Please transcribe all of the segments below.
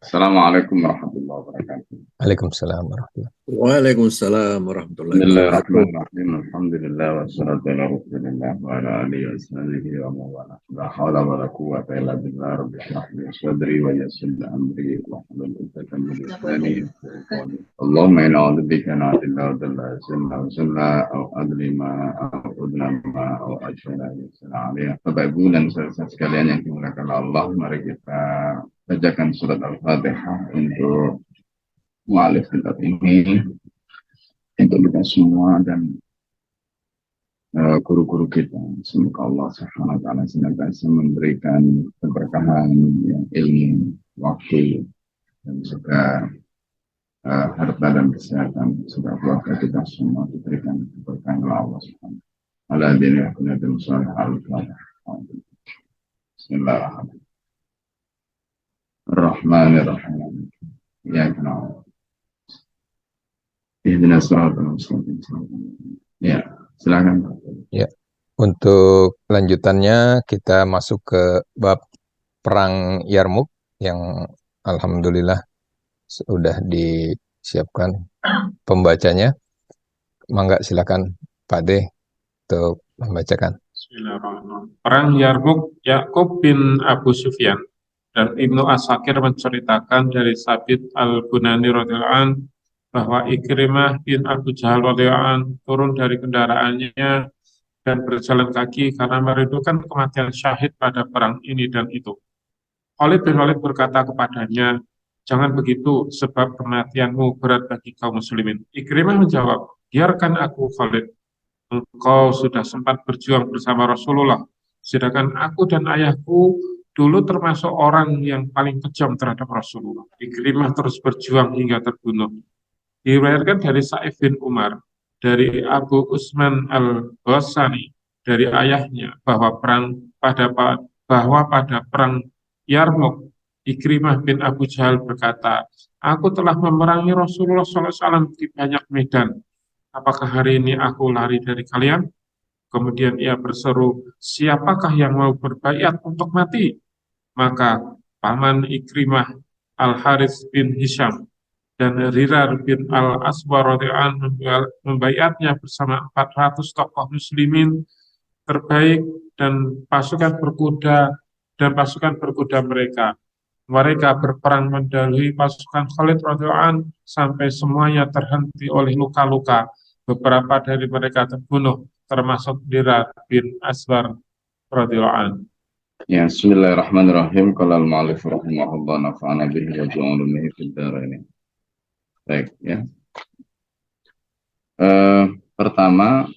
Assalamualaikum warahmatullahi wabarakatuh. Waalaikumsalam warahmatullahi. Waalaikumsalam warahmatullahi wabarakatuh. Bismillahirrahmanirrahim. Alhamdulillah wassalatu ala rasulillah wa ala alihi wa sahbihi wa mawala. La hawla wa la quwwata illa billah. Rabbi shrah li sadri wa yassir li amri wahlul 'uqdatam min lisani yafqahu qawli. Allahumma inna a'udzubika min adilla wa dalla sunna wa sunna aw adlima aw udlama aw ajhala yusna alaiha. Bapak Ibu dan saudara sekalian yang dimuliakan Allah, mari kita bacakan surat Al-Fatihah untuk mu'alif kitab ini, untuk kita semua dan guru-guru kita. Semoga Allah Subhanahu wa taala senantiasa memberikan keberkahan, ilmu, waktu, dan juga harta dan kesehatan. Semoga keluarga kita semua diberikan keberkahan oleh Allah Subhanahu wa taala. Bismillahirrahmanirrahim. Ya kenal. Ya, silakan. Ya, untuk lanjutannya kita masuk ke bab perang Yarmuk yang alhamdulillah sudah disiapkan pembacanya. Mangga silakan Pak D untuk membacakan. Bismillahirrahmanirrahim. Perang Yarmuk, Yakub bin Abu Sufyan dan Ibnu Asakir menceritakan dari Sabit al-Bunani radhiyallahu anhu bahwa Ikrimah bin Abu Jahal radhiyallahu anhu turun dari kendaraannya dan berjalan kaki karena merindukan kematian syahid pada perang ini dan itu. Khalid bin Walid berkata kepadanya, "Jangan begitu, sebab kematianmu berat bagi kaum muslimin." Ikrimah menjawab, "Biarkan aku, Khalid. Engkau sudah sempat berjuang bersama Rasulullah, sedangkan aku dan ayahku dulu termasuk orang yang paling kejam terhadap Rasulullah." Ikrimah terus berjuang hingga terbunuh. Diriwayatkan dari Sa'id bin Umar, dari Abu Usman al-Ghasani, dari ayahnya bahwa pada perang Yarmuk, Ikrimah bin Abu Jahal berkata, "Aku telah memerangi Rasulullah SAW di banyak medan. Apakah hari ini aku lari dari kalian?" Kemudian ia berseru, "Siapakah yang mau berbaiat untuk mati?" Maka paman Ikrimah Al-Harits bin Hisham dan Rirar bin Al-Aswar radhiyallahu anhu membaiatnya bersama 400 tokoh muslimin terbaik dan pasukan berkuda mereka. Mereka berperang mendahului pasukan Khalid radhiyallahu anhu sampai semuanya terhenti oleh luka-luka. Beberapa dari mereka terbunuh, termasuk Rirar bin Aswar radhiyallahu anhu. Ya, bismillahirrahmanirrahim. Qala al-mu'allif rahimahullah nafa'ana bihi wa bi'ulumihi fid dharain. Baik, ya. Pertama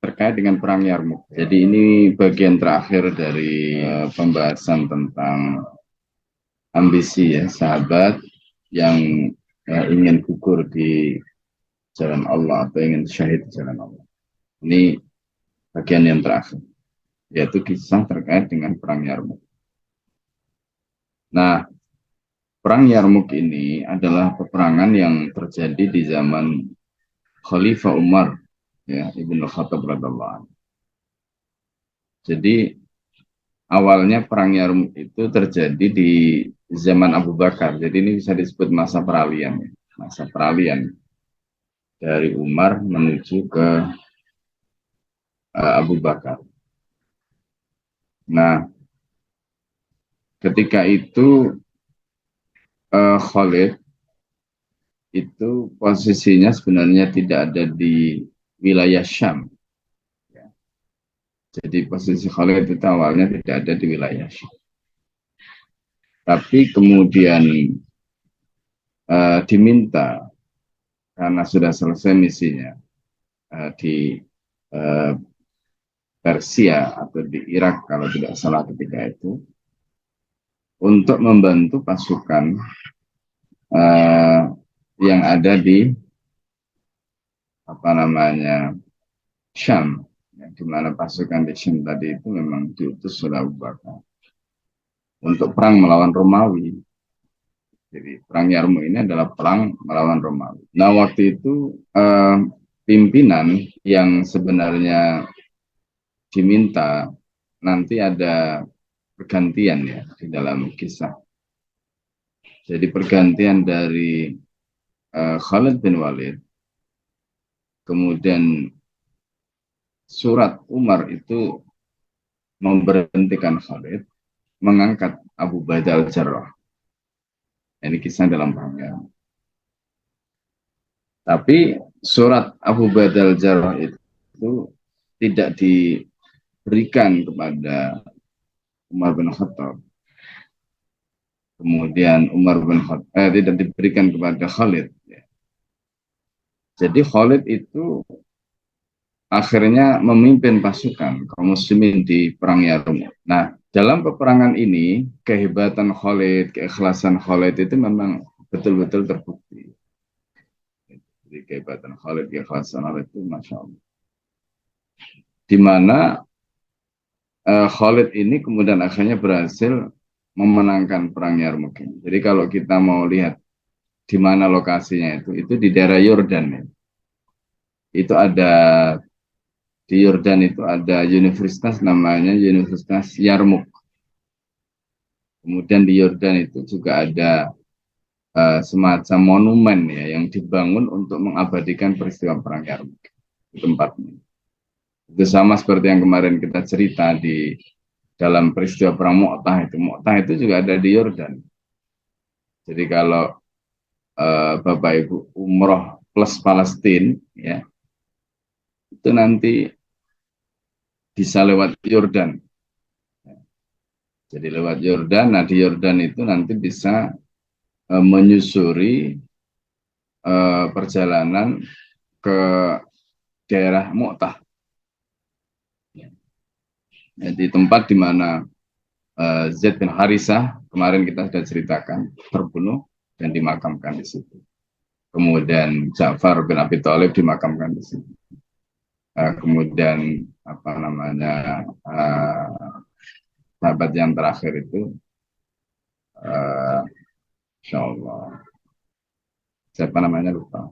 terkait dengan perang Yarmuk. Jadi ini bagian terakhir dari pembahasan tentang ambisi ya sahabat yang ingin gugur di jalan Allah atau ingin syahid di jalan Allah. Ini bagian yang terakhir, yaitu kisah terkait dengan perang Yarmuk. Nah, perang Yarmuk ini adalah peperangan yang terjadi di zaman Khalifah Umar, ya, Ibnu Khattab radhiyallahu anhu. Jadi awalnya perang Yarmuk itu terjadi di zaman Abu Bakar. Jadi ini bisa disebut masa peralihan, ya. Masa peralihan dari Umar menuju ke Abu Bakar. Nah, ketika itu Khalid itu posisinya sebenarnya tidak ada di wilayah Syam. Ya. Jadi posisi Khalid itu awalnya tidak ada di wilayah Syam. Tapi kemudian diminta karena sudah selesai misinya di Persia atau di Irak kalau tidak salah ketika itu, untuk membantu pasukan yang ada di Syam, ya, di mana pasukan di Syam tadi itu memang diutus oleh Abu Bakar untuk perang melawan Romawi. Jadi perang Yarmuk ini adalah perang melawan Romawi. Nah, waktu itu pimpinan yang sebenarnya diminta, nanti ada pergantian ya di dalam kisah. Jadi pergantian dari Khalid bin Walid, kemudian surat Umar itu memberhentikan Khalid, mengangkat Abu Ubaidah al-Jarrah. Ini kisah dalam perang Yarmuk. Tapi surat Abu Ubaidah al-Jarrah itu tidak diberikan kepada Umar bin Khattab. Kemudian Umar bin Khattab tidak diberikan kepada Khalid. Jadi Khalid itu akhirnya memimpin pasukan kaum muslimin di perang Yarmuk. Nah, dalam peperangan ini kehebatan Khalid, keikhlasan Khalid itu memang betul-betul terbukti. Jadi kehebatan Khalid, keikhlasan Khalid itu masya Allah. Di mana Khalid ini kemudian akhirnya berhasil memenangkan perang Yarmuk ini. Jadi kalau kita mau lihat di mana lokasinya itu di daerah Yordan ya. Itu ada di Yordan itu ada universitas namanya Universitas Yarmuk. Kemudian di Yordan itu juga ada semacam monumen ya yang dibangun untuk mengabadikan peristiwa perang Yarmuk di tempatnya. Itu sama seperti yang kemarin kita cerita di dalam peristiwa perang Mu'tah itu. Mu'tah itu juga ada di Yordan. Jadi kalau Bapak Ibu umroh plus Palestina ya itu nanti bisa lewat Yordan. Jadi lewat Yordan, nah di Yordan itu nanti bisa menyusuri perjalanan ke daerah Mu'tah. Di tempat di mana Zaid bin Harisah kemarin kita sudah ceritakan terbunuh dan dimakamkan di situ. Kemudian Ja'far bin Abi Thalib dimakamkan di situ. Kemudian apa namanya sahabat yang terakhir itu insyaallah siapa namanya lupa,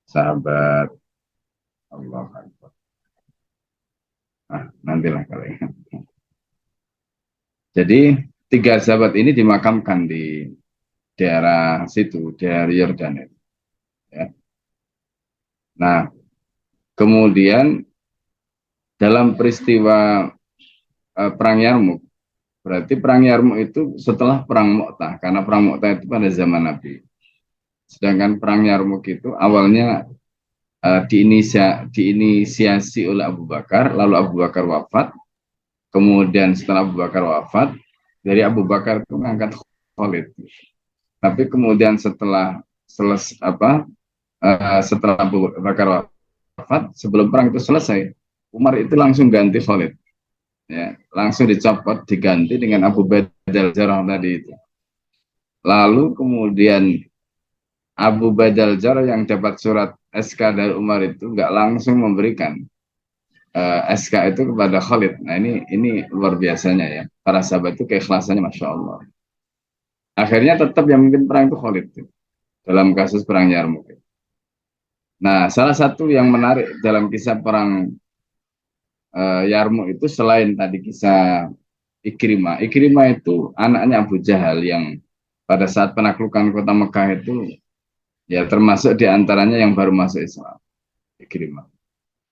sahabat Allah Akbar. Nantilah kalau ingat. Jadi 3 sahabat ini dimakamkan di daerah situ, daerah Yordan itu. Ya. Nah, kemudian dalam peristiwa perang Yarmuk, berarti perang Yarmuk itu setelah perang Mu'tah, karena perang Mu'tah itu pada zaman Nabi. Sedangkan perang Yarmuk itu awalnya diinisiasi oleh Abu Bakar, lalu Abu Bakar wafat. Kemudian setelah Abu Bakar wafat, dari Abu Bakar itu mengangkat Khalid. Tapi kemudian setelah Abu Bakar wafat, sebelum perang itu selesai, Umar itu langsung ganti Khalid. Ya, langsung dicopot, diganti dengan Abu Ubaidah al-Jarrah tadi itu. Lalu kemudian Abu Ubaidah al-Jarrah yang dapat surat SK dari Umar itu nggak langsung memberikan SK itu kepada Khalid. Nah ini luar biasanya ya. Para sahabat itu keikhlasannya Masya Allah. Akhirnya tetap yang memimpin perang itu Khalid dalam kasus perang Yarmuk. Nah salah satu yang menarik dalam kisah perang Yarmuk itu selain tadi kisah Ikrimah. Ikrimah itu anaknya Abu Jahal yang pada saat penaklukan kota Mekah itu ya termasuk diantaranya yang baru masuk Islam. Ikrimah.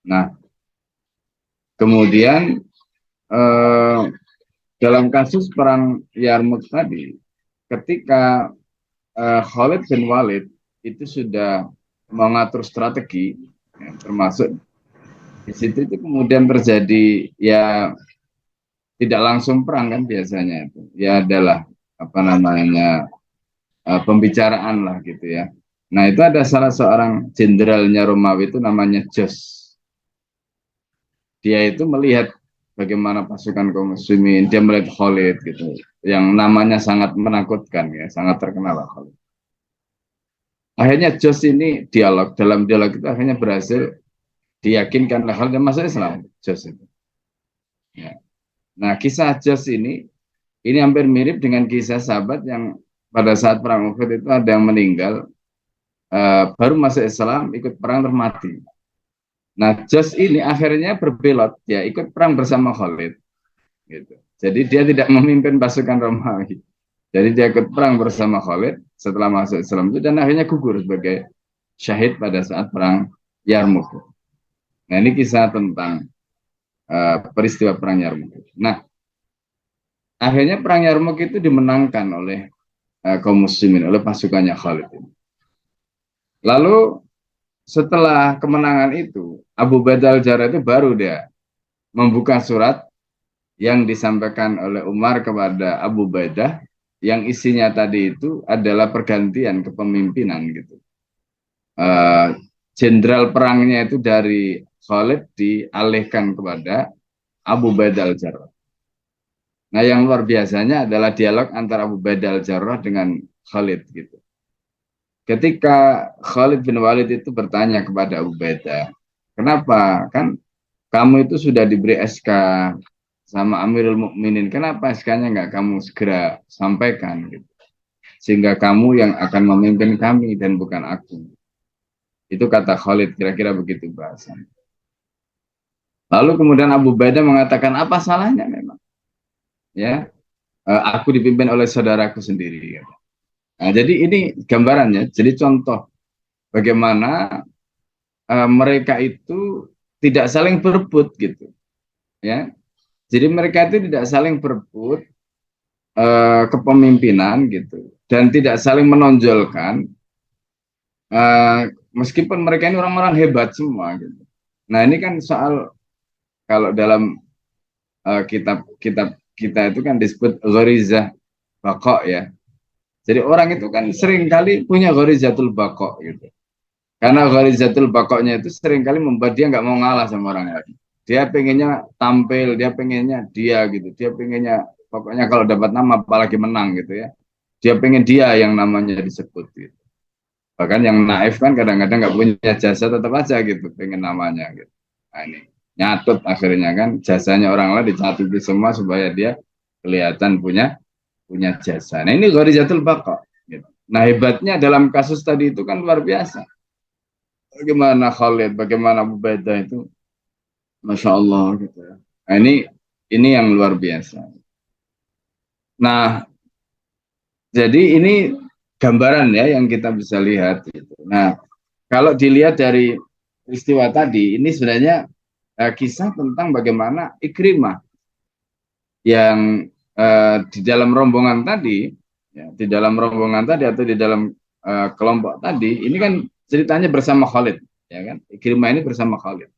Nah kemudian dalam kasus perang Yarmuk tadi, ketika Khalid bin Walid itu sudah mengatur strategi, ya, termasuk di situ itu kemudian terjadi ya tidak langsung perang kan biasanya itu, ya adalah apa namanya pembicaraan lah gitu ya. Nah itu ada salah seorang jenderalnya Romawi itu namanya Jos. Dia itu melihat bagaimana pasukan kaum muslimin, dia melihat Khalid gitu, yang namanya sangat menakutkan ya, sangat terkenal Khalid. Akhirnya Jos ini dalam dialog itu akhirnya berhasil diyakinkan Khalid masuk Islam, Jos itu. Ya. Nah kisah Jos ini hampir mirip dengan kisah sahabat yang pada saat perang Uhud itu ada yang meninggal baru masuk Islam, ikut perang termati. Nah, Jos ini akhirnya berbelot, ya ikut perang bersama Khalid. Gitu. Jadi dia tidak memimpin pasukan Romawi. Jadi dia ikut perang bersama Khalid setelah masuk Islam itu dan akhirnya gugur sebagai syahid pada saat perang Yarmuk. Nah ini kisah tentang peristiwa perang Yarmuk. Nah akhirnya perang Yarmuk itu dimenangkan oleh kaum muslimin, oleh pasukannya Khalid ini. Lalu setelah kemenangan itu Abu Ubaidah al-Jarrah itu baru dia membuka surat yang disampaikan oleh Umar kepada Abu Ubaidah yang isinya tadi itu adalah pergantian kepemimpinan gitu. Jenderal perangnya itu dari Khalid dialihkan kepada Abu Ubaidah al-Jarrah. Nah, yang luar biasanya adalah dialog antara Abu Ubaidah al-Jarrah dengan Khalid gitu. Ketika Khalid bin Walid itu bertanya kepada Abu Ubaidah, kenapa? Kan kamu itu sudah diberi SK sama Amirul Mukminin, kenapa SK-nya nggak kamu segera sampaikan gitu? Sehingga kamu yang akan memimpin kami dan bukan aku. Itu kata Khalid, kira-kira begitu bahasan. Lalu kemudian Abu Ubaidah mengatakan, apa salahnya memang? Ya, aku dipimpin oleh saudaraku sendiri. Nah, jadi ini gambarannya, jadi contoh bagaimana mereka itu tidak saling berebut gitu, ya. Jadi mereka itu tidak saling berebut kepemimpinan gitu, dan tidak saling menonjolkan, meskipun mereka ini orang-orang hebat semua gitu. Nah ini kan soal kalau dalam kitab-kitab kita itu kan disebut gharizah baqa ya. Jadi orang itu kan seringkali punya gharizatul baqa gitu. Karena gharizatul baqanya itu seringkali membuat dia nggak mau ngalah sama orang lain. Dia pengennya tampil, dia pengennya dia gitu. Dia pengennya pokoknya kalau dapat nama apalagi menang gitu ya. Dia pengen dia yang namanya disebut gitu. Bahkan yang naif kan kadang-kadang nggak punya jasa tetap aja gitu, pengen namanya gitu. Nah ini nyatut akhirnya kan jasanya orang lain dicatuti semua supaya dia kelihatan punya jasa. Nah ini gharizatul baqa. Gitu. Nah hebatnya dalam kasus tadi itu kan luar biasa. Bagaimana Khalid, bagaimana Abu Ubaidah itu, masya Allah gitu ya. Nah ini yang luar biasa. Nah jadi ini gambaran ya yang kita bisa lihat. Gitu. Nah kalau dilihat dari peristiwa tadi, ini sebenarnya kisah tentang bagaimana Ikrimah yang di dalam rombongan tadi, ya, di dalam rombongan tadi atau di dalam kelompok tadi, ini kan ceritanya bersama Khalid, ya kan? Ikrimah ini bersama Khalid.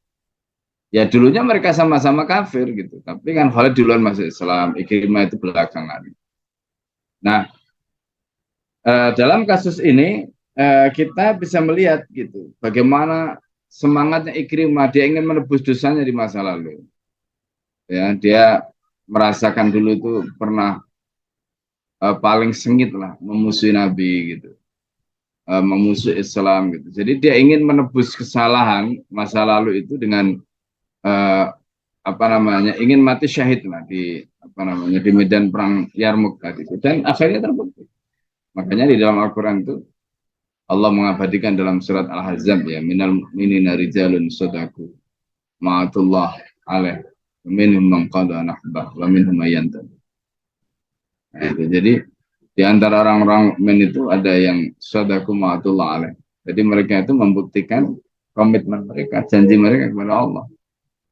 Ya dulunya mereka sama-sama kafir gitu, tapi kan Khalid duluan masuk Islam, Ikrimah itu belakangan. Nah, dalam kasus ini kita bisa melihat gitu, bagaimana semangatnya Ikrimah, dia ingin menebus dosanya di masa lalu. Ya, dia merasakan dulu itu pernah paling sengit lah memusuhi Nabi gitu, memusuhi Islam gitu. Jadi dia ingin menebus kesalahan masa lalu itu dengan apa namanya, ingin mati syahid lah di apa namanya di medan perang Yarmuk tadi itu, dan akhirnya terbukti. Makanya di dalam Al-Quran itu Allah mengabadikan dalam surat Al-Ahzab ya, minal mu'minina rijalun shadaku ma'atullah alaih minhum man qada nahbah wa minhum may yantabi. Nah, itu jadi di antara orang-orang mukmin itu ada yang shadaku ma'atullah alaih. Jadi mereka itu membuktikan komitmen mereka, janji mereka kepada Allah.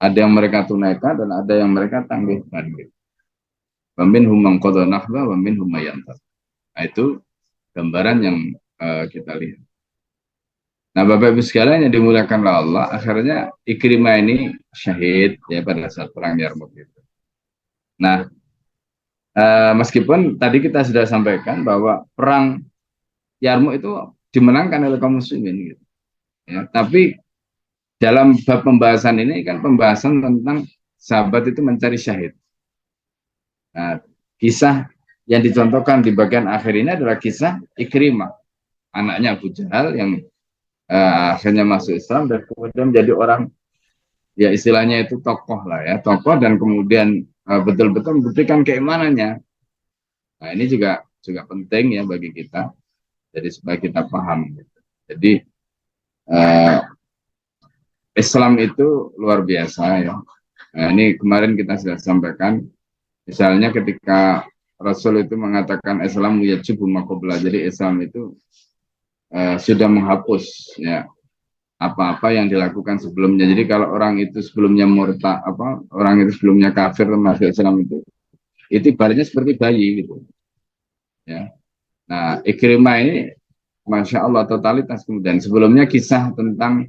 Ada yang mereka tunaikan dan ada yang mereka tangguhkan. Wa minhum man qada nahbah wa minhum may yantabi. Nah, itu gambaran yang kita lihat. Nah, Bapak Ibu sekalian yang dimuliakan oleh Allah, akhirnya Ikrimah ini syahid ya pada saat perang Yarmuk itu. Nah, meskipun tadi kita sudah sampaikan bahwa perang Yarmuk itu dimenangkan oleh kaum muslimin gitu. Ya, tapi dalam bab pembahasan ini kan pembahasan tentang sahabat itu mencari syahid. Nah, kisah yang dicontohkan di bagian akhir ini adalah kisah Ikrimah, anaknya Abu Jahal yang akhirnya masuk Islam dan kemudian menjadi orang, ya istilahnya itu tokoh lah ya, tokoh, dan kemudian betul-betul membuktikan keimanannya. Nah ini juga penting ya bagi kita, jadi supaya kita paham gitu. Jadi Islam itu luar biasa ya. Nah, ini kemarin kita sudah sampaikan, misalnya ketika Rasul itu mengatakan Islam yajibu ma qabla. Jadi Islam itu sudah menghapus ya apa-apa yang dilakukan sebelumnya. Jadi kalau orang itu sebelumnya orang itu sebelumnya kafir masuk Islam itu ibaratnya seperti bayi gitu ya. Nah, Ikrimah ini Masya Allah totalitas. Kemudian sebelumnya kisah tentang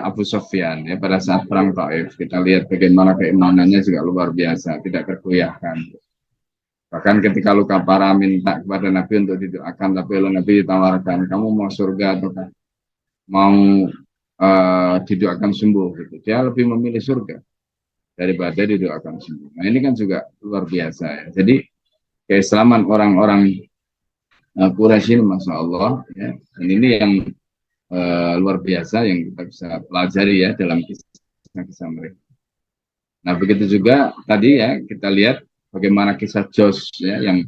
Abu Sufyan ya pada saat perang Taif, kita lihat bagaimana keimanannya juga luar biasa, tidak tergoyahkan. Bahkan ketika luka parah minta kepada Nabi untuk didoakan, tapi oleh Nabi ditawarkan, kamu mau surga atau mau didoakan sembuh gitu. Dia lebih memilih surga daripada didoakan sembuh. Nah, ini kan juga luar biasa ya. Jadi keislaman orang-orang Quraisy ini Masya Allah ya. Dan ini yang luar biasa yang kita bisa pelajari ya dalam kisah-kisah mereka. Nah, begitu juga tadi ya kita lihat bagaimana kisah Jos ya yang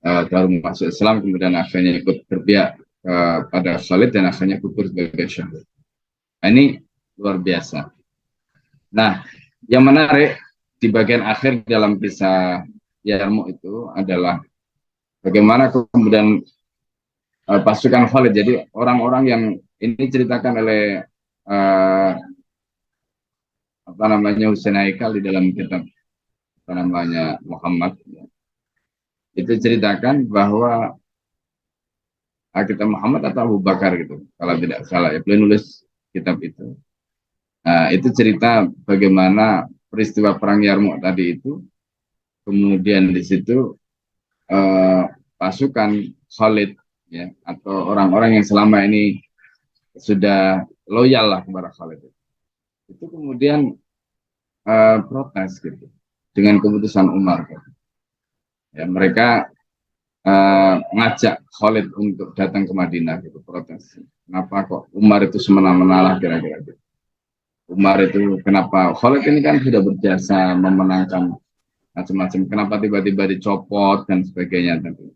baru masuk Islam kemudian akhirnya ikut berpihak pada Khalid dan akhirnya gugur sebagai syahid. Nah, ini luar biasa. Nah, yang menarik di bagian akhir dalam kisah Yarmuk itu adalah bagaimana kemudian pasukan Khalid. Jadi orang-orang yang ini ceritakan oleh Husain Haikal di dalam kitab Muhammad ya. Itu ceritakan bahwa kita Muhammad atau Abu Bakar gitu kalau tidak salah ya, beliau nulis kitab itu. Nah, itu cerita bagaimana peristiwa perang Yarmuk tadi itu, kemudian di situ pasukan Khalid ya atau orang-orang yang selama ini sudah loyal lah kepada Khalid itu kemudian protes gitu dengan keputusan Umar gitu. Ya, mereka ngajak Khalid untuk datang ke Madinah gitu, protes. Kenapa kok Umar itu semena-mena lah kira-kira gitu. Umar itu kenapa Khalid ini kan sudah berjasa memenangkan macam-macam, kenapa tiba-tiba dicopot dan sebagainya tentu.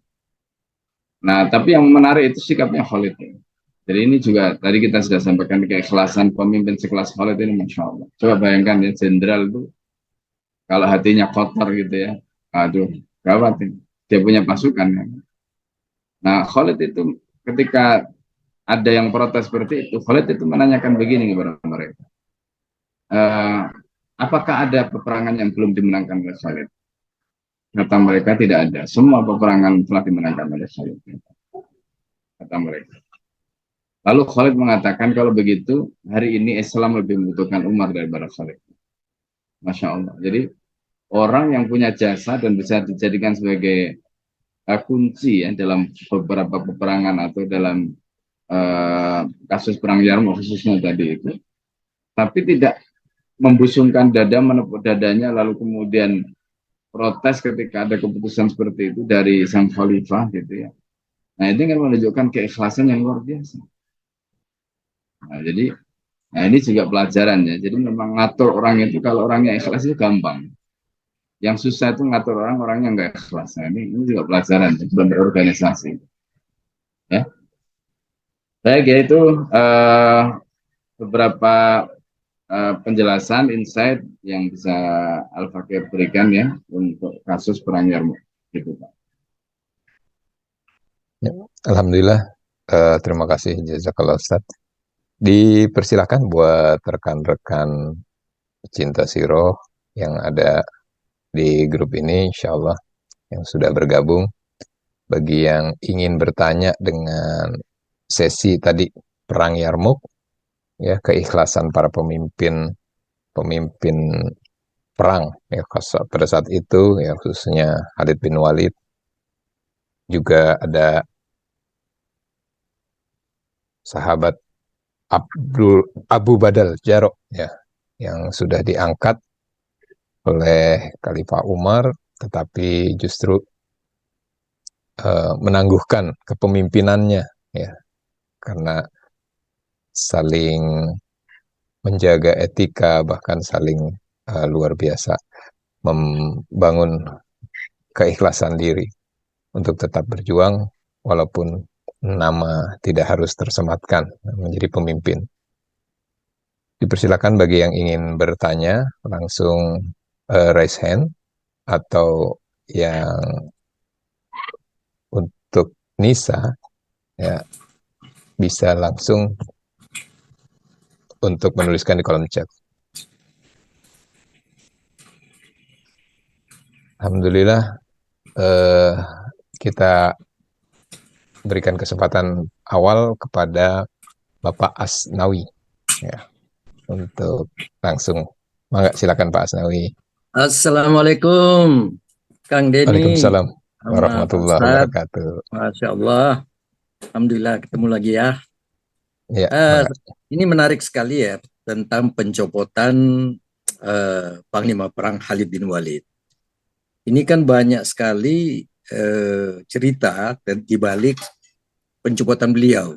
Nah, tapi yang menarik itu sikapnya Khalid ya. Jadi ini juga tadi kita sudah sampaikan keikhlasan pemimpin sekelas Khalid ini Masya Allah. Coba bayangkan ya, jenderal itu kalau hatinya kotor gitu ya, aduh gawat ini. Dia punya pasukan ya. Nah, Khalid itu ketika ada yang protes seperti itu, Khalid itu menanyakan begini kepada mereka. Apakah ada peperangan yang belum dimenangkan oleh Khalid? Kata mereka tidak ada. Semua peperangan telah dimenangkan oleh Khalid. Kata mereka. Lalu Khalid mengatakan kalau begitu hari ini Islam lebih membutuhkan Umar daripada Khalid. Masya Allah. Jadi orang yang punya jasa dan bisa dijadikan sebagai kunci ya dalam beberapa peperangan atau dalam kasus perang Yarmuk khususnya tadi itu, tapi tidak membusungkan dada, menepuk dadanya lalu kemudian protes ketika ada keputusan seperti itu dari sang khalifah gitu ya. Nah, ini kan menunjukkan keikhlasan yang luar biasa. Nah, jadi ini juga pelajaran ya. Jadi memang ngatur orang itu kalau orangnya ikhlas itu gampang. Yang susah itu ngatur orang-orangnya nggak ikhlas. Nah, ini juga pelajaran sebelum berorganisasi. Ya. Baik, yaitu beberapa penjelasan, insight yang bisa Al-Fakir berikan ya untuk kasus perang Yarmuk. Gitu, Pak. Ya, Alhamdulillah, terima kasih Jazakallah Ustaz. Dipersilakan buat rekan-rekan cinta siroh yang ada di grup ini, insya Allah yang sudah bergabung. Bagi yang ingin bertanya dengan sesi tadi perang Yarmuk, ya keikhlasan para pemimpin perang ya pada saat itu ya khususnya Khalid bin Walid, juga ada sahabat Abu Badal Jarrah ya yang sudah diangkat oleh Khalifah Umar tetapi justru menangguhkan kepemimpinannya ya karena saling menjaga etika bahkan saling luar biasa membangun keikhlasan diri untuk tetap berjuang walaupun nama tidak harus tersematkan menjadi pemimpin. Dipersilakan bagi yang ingin bertanya langsung raise hand atau yang untuk Nisa ya bisa langsung untuk menuliskan di kolom chat. Alhamdulillah kita berikan kesempatan awal kepada Bapak Asnawi ya untuk langsung. Mangga silakan Pak Asnawi. Assalamualaikum, Kang Denny. Waalaikumsalam Sama warahmatullahi Pak Ustadz. wabarakatuh. Masya Allah. Alhamdulillah ketemu lagi ya. Ya, Ini menarik sekali ya tentang pencopotan Panglima Perang Khalid bin Walid. Ini kan banyak sekali cerita di balik pencopotan beliau.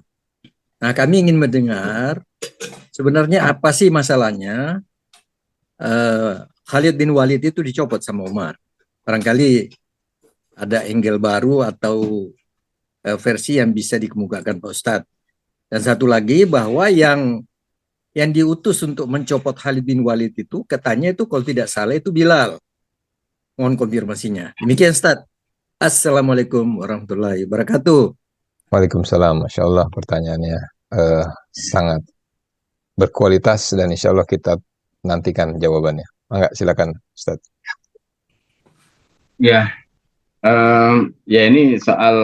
Nah, kami ingin mendengar sebenarnya apa sih masalahnya Khalid bin Walid itu dicopot sama Umar. Barangkali ada angle baru atau versi yang bisa dikemukakan Pak Ustadz. Dan satu lagi bahwa yang diutus untuk mencopot Khalid bin Walid itu katanya itu kalau tidak salah itu Bilal. Mohon konfirmasinya. Demikian Ustadz. Assalamualaikum warahmatullahi wabarakatuh. Waalaikumsalam. Masya Allah pertanyaannya sangat berkualitas dan insya Allah kita nantikan jawabannya. Mangga silakan Ustadz. Ya, ya ini soal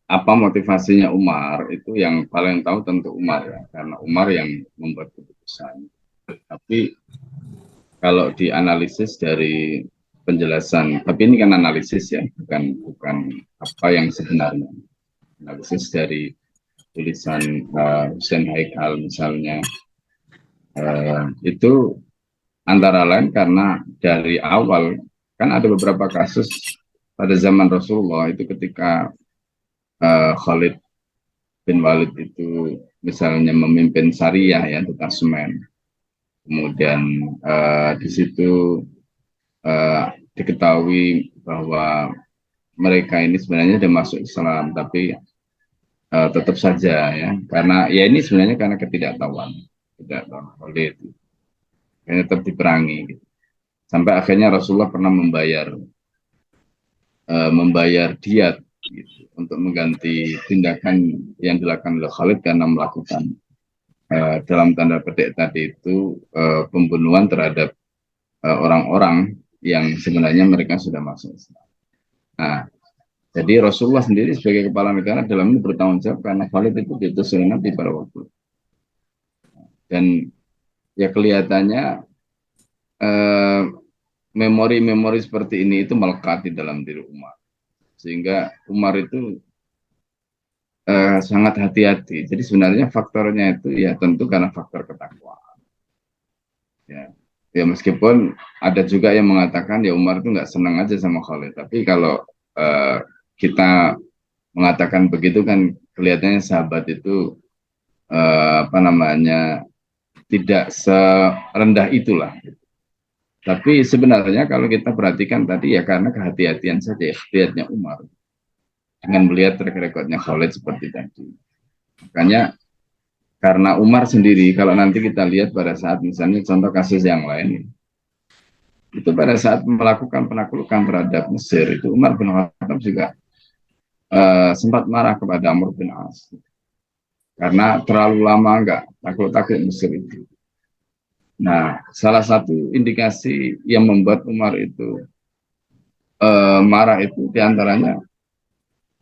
apa motivasinya Umar itu yang paling tahu tentu Umar ya, karena Umar yang membuat keputusan. Tapi kalau dianalisis dari penjelasan, tapi ini kan analisis ya, bukan apa yang sebenarnya. Analisis dari tulisan Hussein Haikal misalnya, itu antara lain karena dari awal kan ada beberapa kasus pada zaman Rasulullah itu ketika Khalid bin Walid itu misalnya memimpin Syariah ya, detasemen, kemudian di situ diketahui bahwa mereka ini sebenarnya sudah masuk Islam, tapi tetap saja ya, karena ya ini sebenarnya karena ketidaktahuan Khalid, yang tetap diperangi gitu. Sampai akhirnya Rasulullah pernah membayar diat gitu, untuk mengganti tindakan yang dilakukan oleh Khalid karena melakukan dalam tanda petik tadi itu pembunuhan terhadap orang-orang yang sebenarnya mereka sudah masuk Islam. Nah, jadi Rasulullah sendiri sebagai kepala negara dalam ini bertanggung jawab karena Khalid itu diutus oleh Nabi pada waktu. Dan ya kelihatannya memori-memori seperti ini itu melekat di dalam diri Umar, sehingga Umar itu sangat hati-hati. Jadi sebenarnya faktornya itu ya tentu karena faktor ketakwaan. Ya meskipun ada juga yang mengatakan ya Umar itu nggak senang aja sama Khalid. Tapi kalau kita mengatakan begitu kan kelihatannya sahabat itu tidak serendah itulah. Tapi sebenarnya kalau kita perhatikan tadi ya karena kehati-hatian saja, ikhtiyatnya Umar dengan melihat track recordnya Khalid seperti tadi. Makanya karena Umar sendiri, kalau nanti kita lihat pada saat misalnya contoh kasus yang lain, itu pada saat melakukan penaklukan terhadap Mesir, itu Umar bin Khattab juga sempat marah kepada Amr bin As karena terlalu lama nggak takluk-takluk Mesir itu. Nah, salah satu indikasi yang membuat Umar itu marah itu diantaranya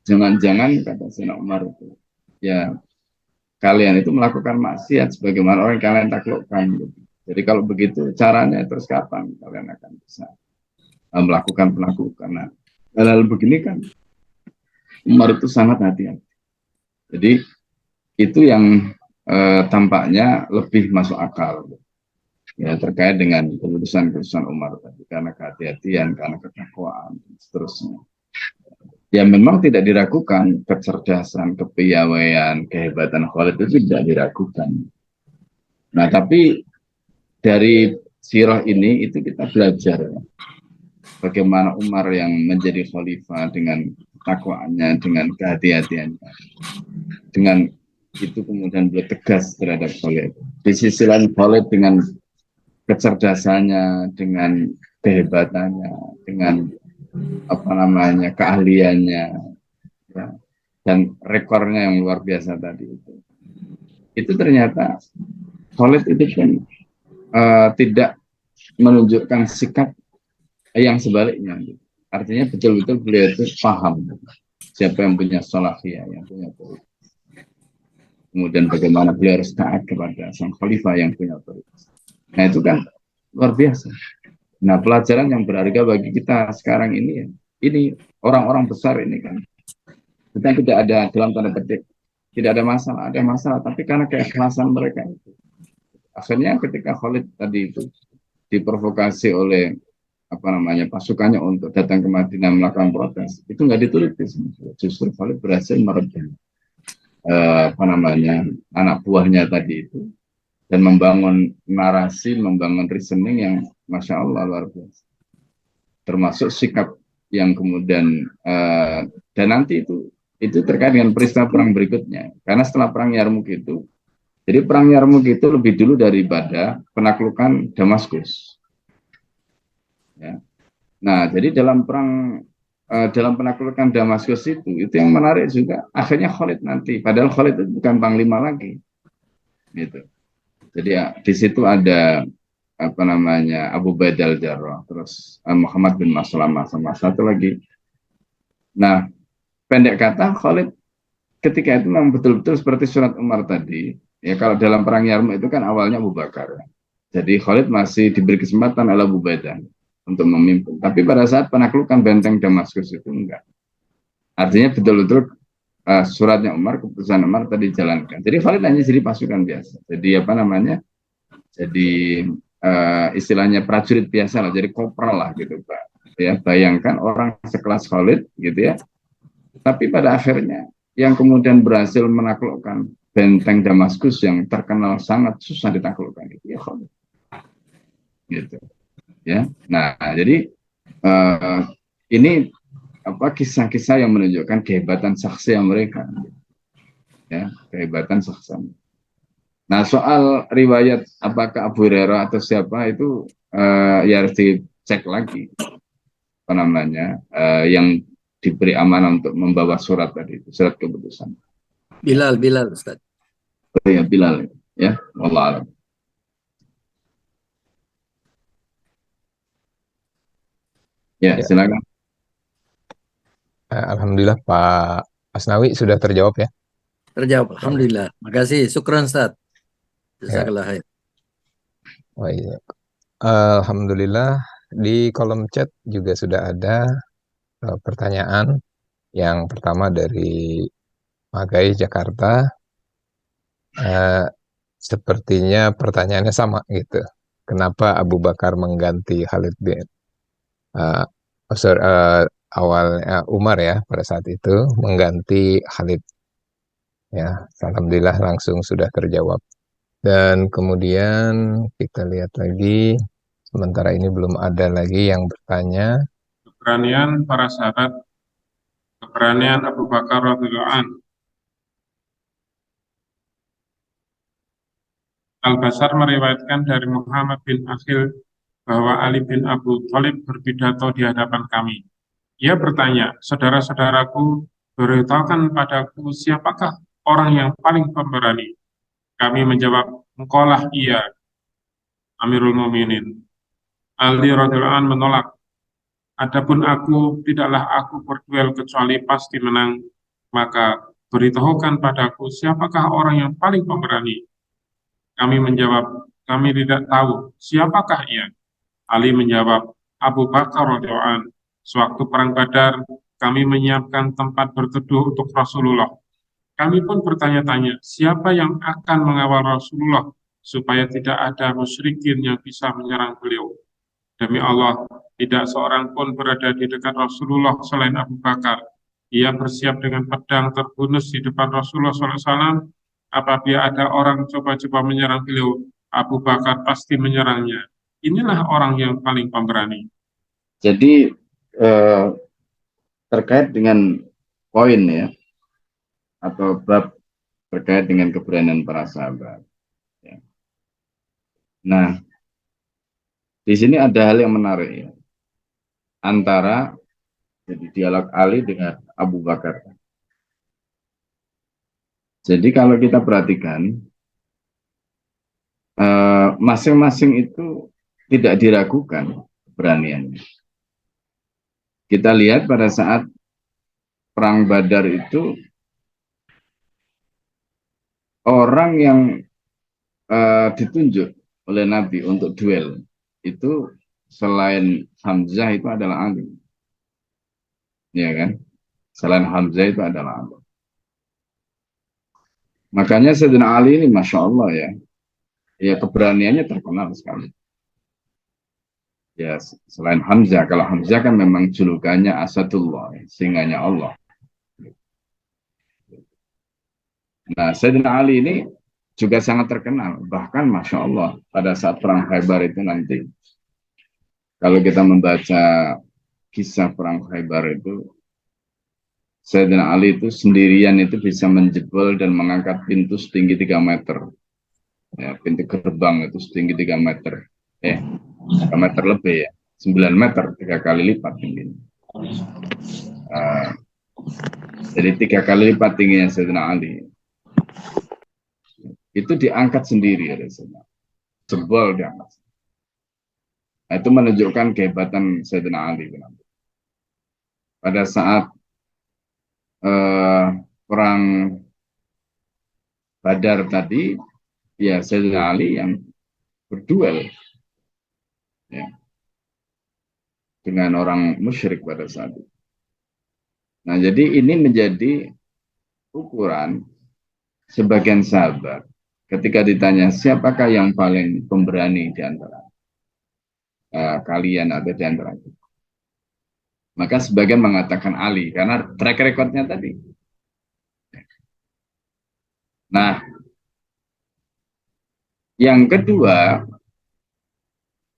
jangan-jangan kata Sayyidina Umar itu ya kalian itu melakukan maksiat sebagaimana orang yang kalian taklukkan gitu. Jadi kalau begitu caranya terus kapan kalian akan bisa melakukan penaklukan. Nah, hal-hal begini kan Umar itu sangat hati-hati. Jadi itu yang tampaknya lebih masuk akal ya, terkait dengan keputusan-keputusan Umar tadi karena kehati-hatian, karena ketakwaan dan seterusnya. Ya memang tidak diragukan kecerdasan, kepiawaian, kehebatan Khalid itu tidak diragukan. Nah tapi dari sirah ini itu kita belajar bagaimana Umar yang menjadi khalifah dengan takwaannya, dengan kehati-hatiannya, dengan itu kemudian beliau tegas terhadap Khalid. Di sisi lain Khalid dengan kecerdasannya, dengan kehebatannya, dengan apa namanya keahliannya, ya, dan rekornya yang luar biasa tadi itu ternyata Khalid itu kan tidak menunjukkan sikap yang sebaliknya gitu. Artinya betul-betul beliau itu paham siapa yang punya salafiyah, yang punya otoritas. Kemudian bagaimana beliau harus taat kepada sang khalifah yang punya otoritas. Nah itu kan luar biasa. Nah pelajaran yang berharga bagi kita sekarang ini orang-orang besar ini kan, kita tidak ada dalam tanda petik, tidak ada masalah, tapi karena keikhlasan mereka itu. Akhirnya ketika Khalid tadi itu diprovokasi oleh apa namanya pasukannya untuk datang ke Madinah melakukan protes, itu nggak dituruti, justru Khalid berhasil meredam apa namanya anak buahnya tadi itu dan membangun narasi, membangun reasoning yang masya Allah luar biasa, termasuk sikap yang kemudian dan nanti itu terkait dengan peristiwa perang berikutnya, karena setelah perang Yarmuk itu, jadi perang Yarmuk itu lebih dulu daripada penaklukan Damaskus. Ya. Nah, jadi dalam penaklukan Damaskus itu yang menarik juga akhirnya Khalid nanti, padahal Khalid itu bukan panglima lagi, gitu. Jadi ya, di situ ada apa namanya Abu Ubaidah al-Jarrah, terus Muhammad bin Maslamah sama satu lagi. Nah, pendek kata Khalid ketika itu memang betul-betul seperti surat Umar tadi. Ya kalau dalam perang Yarmuk itu kan awalnya Abu Bakar. Jadi Khalid masih diberi kesempatan oleh Abu Ubaidah untuk memimpin. Tapi pada saat penaklukan benteng Damaskus itu enggak. Artinya betul-betul suratnya Umar, keputusan Umar tadi dijalankan. Jadi Khalid hanya jadi pasukan biasa. Jadi apa namanya? Jadi istilahnya prajurit biasa lah. Jadi kopral lah gitu Pak. Ya bayangkan orang sekelas Khalid gitu ya. Tapi pada akhirnya yang kemudian berhasil menaklukkan benteng Damaskus yang terkenal sangat susah ditaklukkan itu ya Khalid. Gitu. Ya. Nah, jadi ini apa kisah-kisah yang menunjukkan kehebatan saksi mereka, ya kehebatan saksi. Nah soal riwayat apakah Abu Hurairah atau siapa itu ya harus dicek lagi apa namanya yang diberi amanah untuk membawa surat tadi, surat keputusan. Bilal Ustaz. Oh ya Bilal ya, wallah alam. Ya Ya, silakan. Alhamdulillah Pak Asnawi sudah terjawab ya. Terjawab. Alhamdulillah. Makasih. Syukran Ustaz. Ya, Jazakallah khair. oh iya. Alhamdulillah di kolom chat juga sudah ada pertanyaan. Yang pertama dari Magai Jakarta. Sepertinya pertanyaannya sama gitu. Kenapa Abu Bakar mengganti Khalid bin uh, awalnya Umar ya pada saat itu mengganti Khalid ya. Alhamdulillah langsung sudah terjawab. Dan kemudian kita lihat lagi, sementara ini belum ada lagi yang bertanya. Keberanian para sahabat, keberanian Abu Bakar radhiyallahu anhu. Al-Basar meriwayatkan dari Muhammad bin Akhil bahwa Ali bin Abu Thalib berpidato di hadapan kami. Ia bertanya, saudara-saudaraku, beritahukan padaku siapakah orang yang paling pemberani? Kami menjawab, engkaulah ia, Amirul Mukminin. Ali radhiyallahu anhu menolak. Adapun aku, tidaklah aku berduel kecuali pasti menang. Maka beritahukan padaku siapakah orang yang paling pemberani. Kami menjawab, kami tidak tahu siapakah ia. Ali menjawab, Abu Bakar radhiyallahu anhu. Sewaktu perang Badar, kami menyiapkan tempat berteduh untuk Rasulullah. Kami pun bertanya-tanya, siapa yang akan mengawal Rasulullah supaya tidak ada musyrikin yang bisa menyerang beliau. Demi Allah, tidak seorang pun berada di dekat Rasulullah selain Abu Bakar. Ia bersiap dengan pedang terhunus di depan Rasulullah SAW. Apabila ada orang coba-coba menyerang beliau, Abu Bakar pasti menyerangnya. Inilah orang yang paling pemberani. Jadi terkait dengan poin ya atau bab terkait dengan keberanian para sahabat. Ya. Nah, di sini ada hal yang menarik ya. Antara Jadi dialog Ali dengan Abu Bakar. Jadi kalau kita perhatikan, masing-masing itu tidak diragukan keberaniannya. Kita lihat pada saat Perang Badar itu, orang yang ditunjuk oleh Nabi untuk duel itu selain Hamzah itu adalah Ali, ya kan? Selain Hamzah itu adalah Ali. Makanya Sayyidina Ali ini, masya Allah ya keberaniannya terkenal sekali. Ya selain Hamzah, kalau Hamzah kan memang julukannya Asadullah, singanya Allah. Nah, Sayyidina Ali ini juga sangat terkenal. Bahkan Masya Allah, pada saat Perang Khaybar itu nanti, kalau kita membaca kisah Perang Khaybar itu, Sayyidina Ali itu sendirian itu bisa menjebol dan mengangkat pintu setinggi 3 meter. Ya, pintu gerbang itu setinggi 3 meter. 3 meter lebih ya. 9 meter, 3 kali lipat tingginya. Jadi 3 kali lipat tingginya Sayyidina Ali. Itu diangkat sendiri ya Sayyidina. Jebol diangkat. Nah, itu menunjukkan kehebatan Sayyidina Ali. Pada saat perang Badar tadi, ya Sayyidina Ali yang berduel ya, dengan orang musyrik pada saat itu. Nah, jadi ini menjadi ukuran sebagian sahabat ketika ditanya siapakah yang paling pemberani di antara kalian atau di antara kita. Maka sebagian mengatakan Ali karena track recordnya tadi. Nah, yang kedua,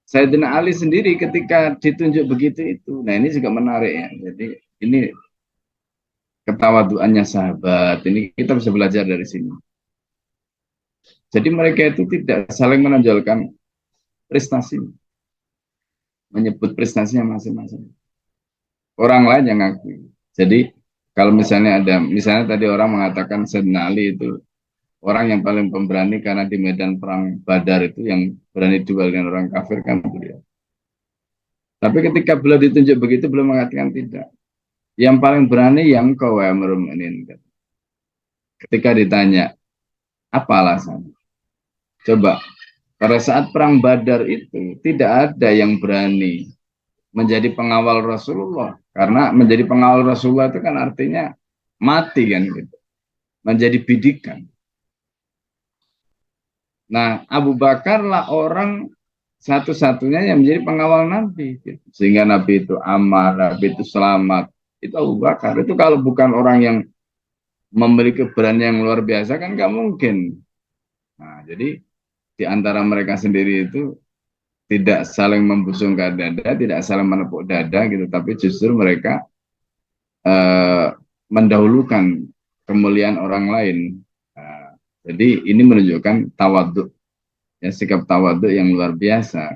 Sayyidina Ali sendiri ketika ditunjuk begitu itu. Nah, ini juga menarik ya. Jadi ini ketawaduannya sahabat. Ini kita bisa belajar dari sini. Jadi mereka itu tidak saling menonjolkan prestasi, menyebut prestasinya masing-masing. Orang lain yang ngaku. Jadi kalau misalnya misalnya tadi orang mengatakan Sayyidina Ali itu orang yang paling pemberani karena di medan perang Badar itu yang berani duel dengan orang kafir kan beliau. Tapi ketika beliau ditunjuk begitu, beliau mengatakan tidak. Yang paling berani yang kau ini. Ketika ditanya, apa alasan? Coba, pada saat perang Badar itu tidak ada yang berani menjadi pengawal Rasulullah. Karena menjadi pengawal Rasulullah itu kan artinya mati kan gitu. Menjadi bidikan. Nah, Abu Bakar lah orang satu-satunya yang menjadi pengawal Nabi. Gitu. Sehingga Nabi itu aman, Nabi itu selamat. Itu Abu Bakar. Itu kalau bukan orang yang memiliki keberanian yang luar biasa kan nggak mungkin. Nah, jadi di antara mereka sendiri itu tidak saling membusungkan dada, tidak saling menepuk dada gitu, tapi justru mereka mendahulukan kemuliaan orang lain. Nah, jadi ini menunjukkan tawadhu, ya sikap tawadhu yang luar biasa.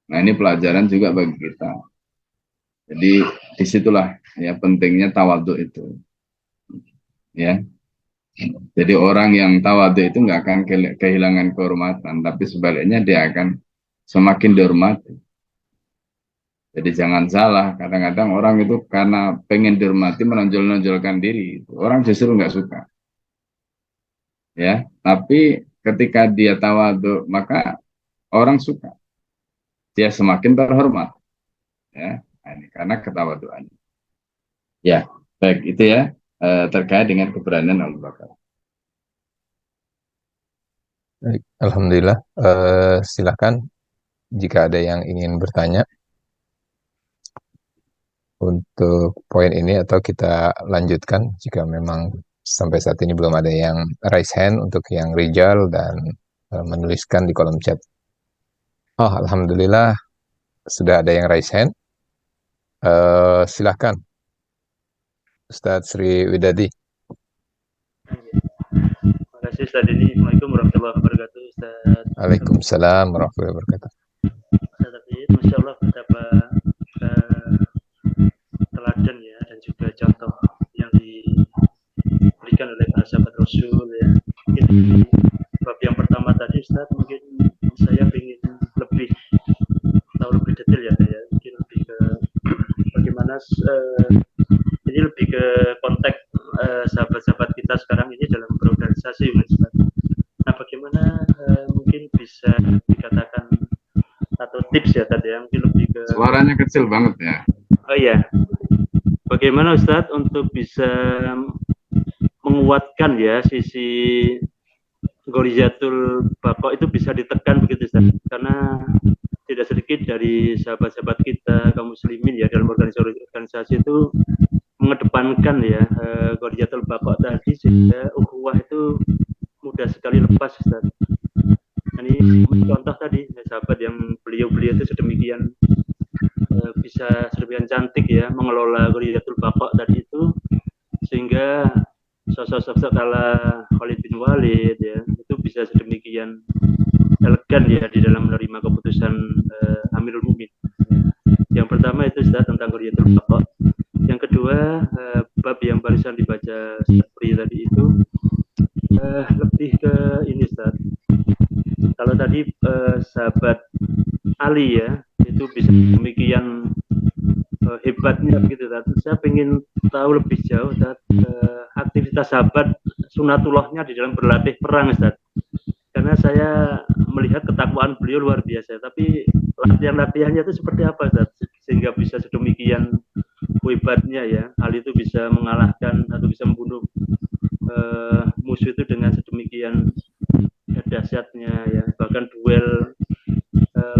Nah, ini pelajaran juga bagi kita. Jadi disitulah ya pentingnya tawadhu itu, ya. Jadi orang yang tawadhu itu nggak akan kehilangan kehormatan, tapi sebaliknya dia akan semakin dihormati. Jadi jangan salah, kadang-kadang orang itu karena pengen dihormati menonjol-nonjolkan diri, orang justru nggak suka. Ya, tapi ketika dia tawadhu maka orang suka, dia semakin terhormat. Ya, nah, ini karena ketawadhuannya. Ya, baik itu ya terkait dengan keberanian Abu Bakar. Baik, alhamdulillah. Silakan jika ada yang ingin bertanya untuk poin ini atau kita lanjutkan jika memang sampai saat ini belum ada yang raise hand untuk yang Rijal dan menuliskan di kolom chat. Oh, alhamdulillah sudah ada yang raise hand. Silakan Ustadz Sri Widadi. Terima kasih Ustaz Dini. Assalamualaikum warahmatullahi wabarakatuh Ustaz. Waalaikumsalam warahmatullahi wabarakatuh. Ustaz David, Masya Allah betapa teladan Ustaz, mungkin saya ingin lebih tahu lebih detail ya, mungkin lebih ke bagaimana ini lebih ke konteks sahabat-sahabat kita sekarang ini dalam berorganisasi, Ustaz. Nah, bagaimana mungkin bisa dikatakan atau tips ya tadi ya, mungkin lebih ke Suaranya kecil banget ya. oh iya, bagaimana Ustadz untuk bisa menguatkan ya sisi Gorizatul Baqo itu bisa ditekan begitu Ustadz, karena tidak sedikit dari sahabat-sahabat kita kaum muslimin ya dalam organisasi itu mengedepankan ya Gorizatul Baqo tadi, sehingga ukhuwah itu mudah sekali lepas Ustadz. Ini contoh tadi sahabat yang beliau itu sedemikian bisa sedemikian cantik ya mengelola Gorizatul Baqo tadi itu, sehingga sosok-sosok ala Khalid bin Walid ya itu bisa sedemikian elegan ya di dalam menerima keputusan Amirul Mukminin. Yang pertama itu Ustaz tentang Gorizatul Baqo. Yang kedua bab yang barusan dibaca Ustaz tadi itu lebih ke ini Ustaz. Kalau tadi sahabat Ali ya itu bisa demikian hebatnya begitu Ustaz. Saya ingin tahu lebih jauh Ustaz aktivitas sahabat sunatullahnya di dalam berlatih perang Ustaz. Karena saya melihat ketakwaan beliau luar biasa, tapi latihan-latihannya itu seperti apa Ustaz? Sehingga bisa sedemikian hebatnya ya Ali itu bisa mengalahkan atau bisa membunuh musuh itu dengan sedemikian dahsyatnya ya, bahkan duel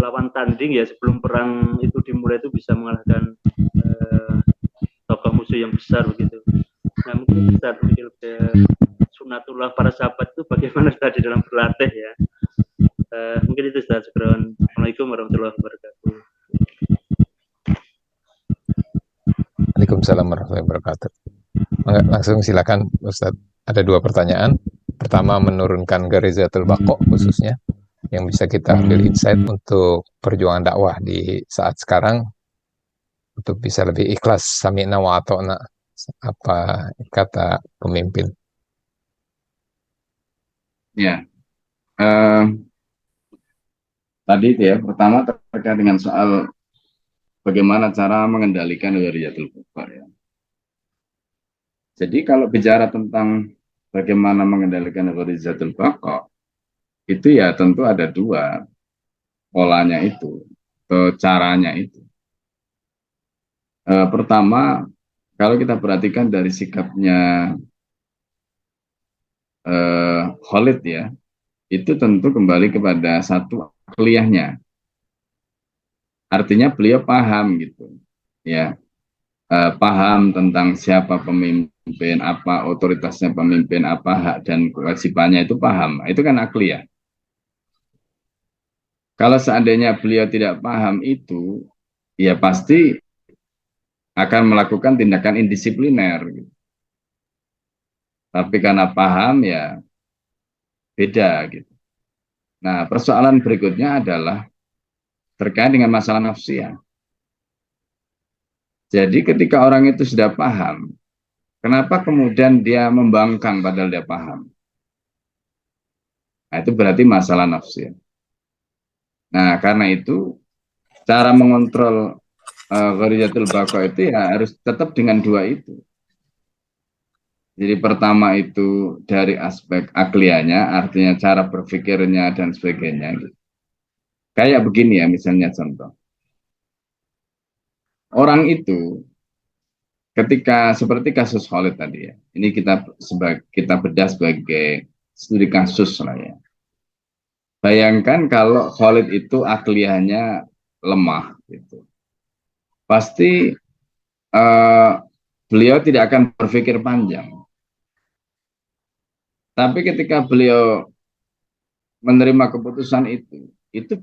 lawan tanding ya sebelum perang itu dimulai itu bisa mengalahkan tokoh musuh yang besar begitu. Nah mungkin kita mungkin sunatullah para sahabat itu bagaimana tadi dalam berlatih ya. Mungkin itu Ustaz. Assalamualaikum warahmatullahi wabarakatuh. Waalaikumsalam warahmatullahi wabarakatuh. Langsung silakan Ustaz. Ada 2 pertanyaan. Pertama, menurunkan Gorizatul Baqo khususnya yang bisa kita ambil insight untuk perjuangan dakwah di saat sekarang untuk bisa lebih ikhlas, sami'na wa ata'na, apa kata pemimpin. Ya, tadi itu ya, pertama terkait dengan soal bagaimana cara mengendalikan Gorizatul Baqo ya. Jadi kalau bicara tentang bagaimana mengendalikan Gorizatul Baqo, itu ya tentu ada 2 polanya itu, atau caranya itu. Pertama, kalau kita perhatikan dari sikapnya Khalid ya, itu tentu kembali kepada satu akliyahnya. Artinya beliau paham gitu, ya, paham tentang siapa pemimpin, apa otoritasnya pemimpin, apa hak dan kewajibannya itu paham. Itu kan akliyah. Kalau seandainya beliau tidak paham itu, ya pasti akan melakukan tindakan indisipliner. Gitu. Tapi karena paham ya beda gitu. Nah, persoalan berikutnya adalah terkait dengan masalah nafsiyah. Jadi ketika orang itu sudah paham, kenapa kemudian dia membangkang padahal dia paham? Nah, itu berarti masalah nafsiyah. Nah, karena itu cara mengontrol Gorizatul Baqo itu ya harus tetap dengan 2 itu. Jadi pertama itu dari aspek akliyahnya, artinya cara berpikirnya dan sebagainya. Gitu. Kayak begini ya, misalnya contoh. Orang itu ketika seperti kasus Khalid tadi ya, ini kita bedah sebagai studi kasus lah ya. Bayangkan kalau Khalid itu akliyahnya lemah, gitu. Pasti beliau tidak akan berpikir panjang. Tapi ketika beliau menerima keputusan itu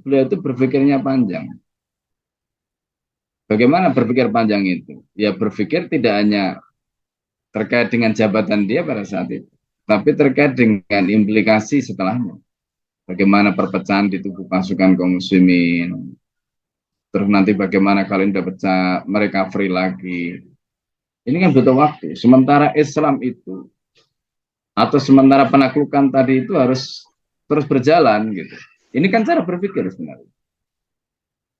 beliau itu berpikirnya panjang. Bagaimana berpikir panjang itu? Ya berpikir tidak hanya terkait dengan jabatan dia pada saat itu, tapi terkait dengan implikasi setelahnya. Bagaimana perpecahan di tubuh pasukan kaum muslimin. Terus nanti bagaimana kalau sudah pecah, mereka free lagi. Ini kan butuh waktu. Sementara Islam itu, atau sementara penaklukan tadi itu harus terus berjalan gitu. Ini kan cara berpikir sebenarnya.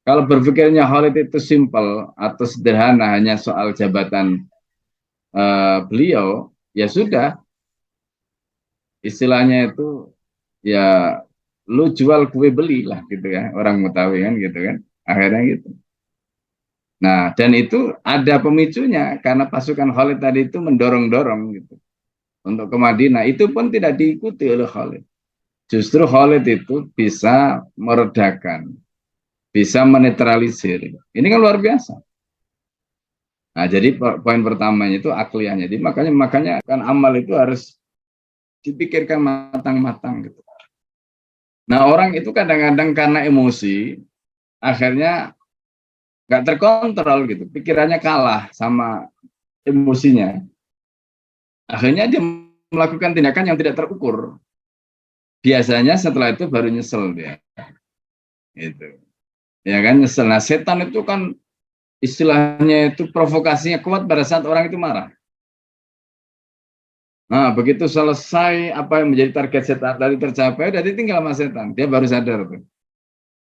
Kalau berpikirnya Khalid itu simpel atau sederhana, hanya soal jabatan beliau, ya sudah, istilahnya itu ya lu jual kue beli lah gitu ya, orang Betawi kan gitu kan, akhirnya gitu. Nah, dan itu ada pemicunya karena pasukan Khalid tadi itu mendorong-dorong gitu untuk ke Madinah, itu pun tidak diikuti oleh Khalid. Justru Khalid itu bisa meredakan, bisa menetralisir. Ini kan luar biasa. Nah, jadi poin pertamanya itu akliyahnya. Jadi makanya kan amal itu harus dipikirkan matang-matang gitu. Nah, orang itu kadang-kadang karena emosi akhirnya nggak terkontrol gitu, pikirannya kalah sama emosinya. Akhirnya dia melakukan tindakan yang tidak terukur. Biasanya setelah itu baru nyesel dia. Gitu. Ya kan nyesel. Nah, setan itu kan istilahnya itu provokasinya kuat pada saat orang itu marah. Nah, begitu selesai apa yang menjadi target setan tadi tercapai, udah ditinggal sama setan. Dia baru sadar tuh.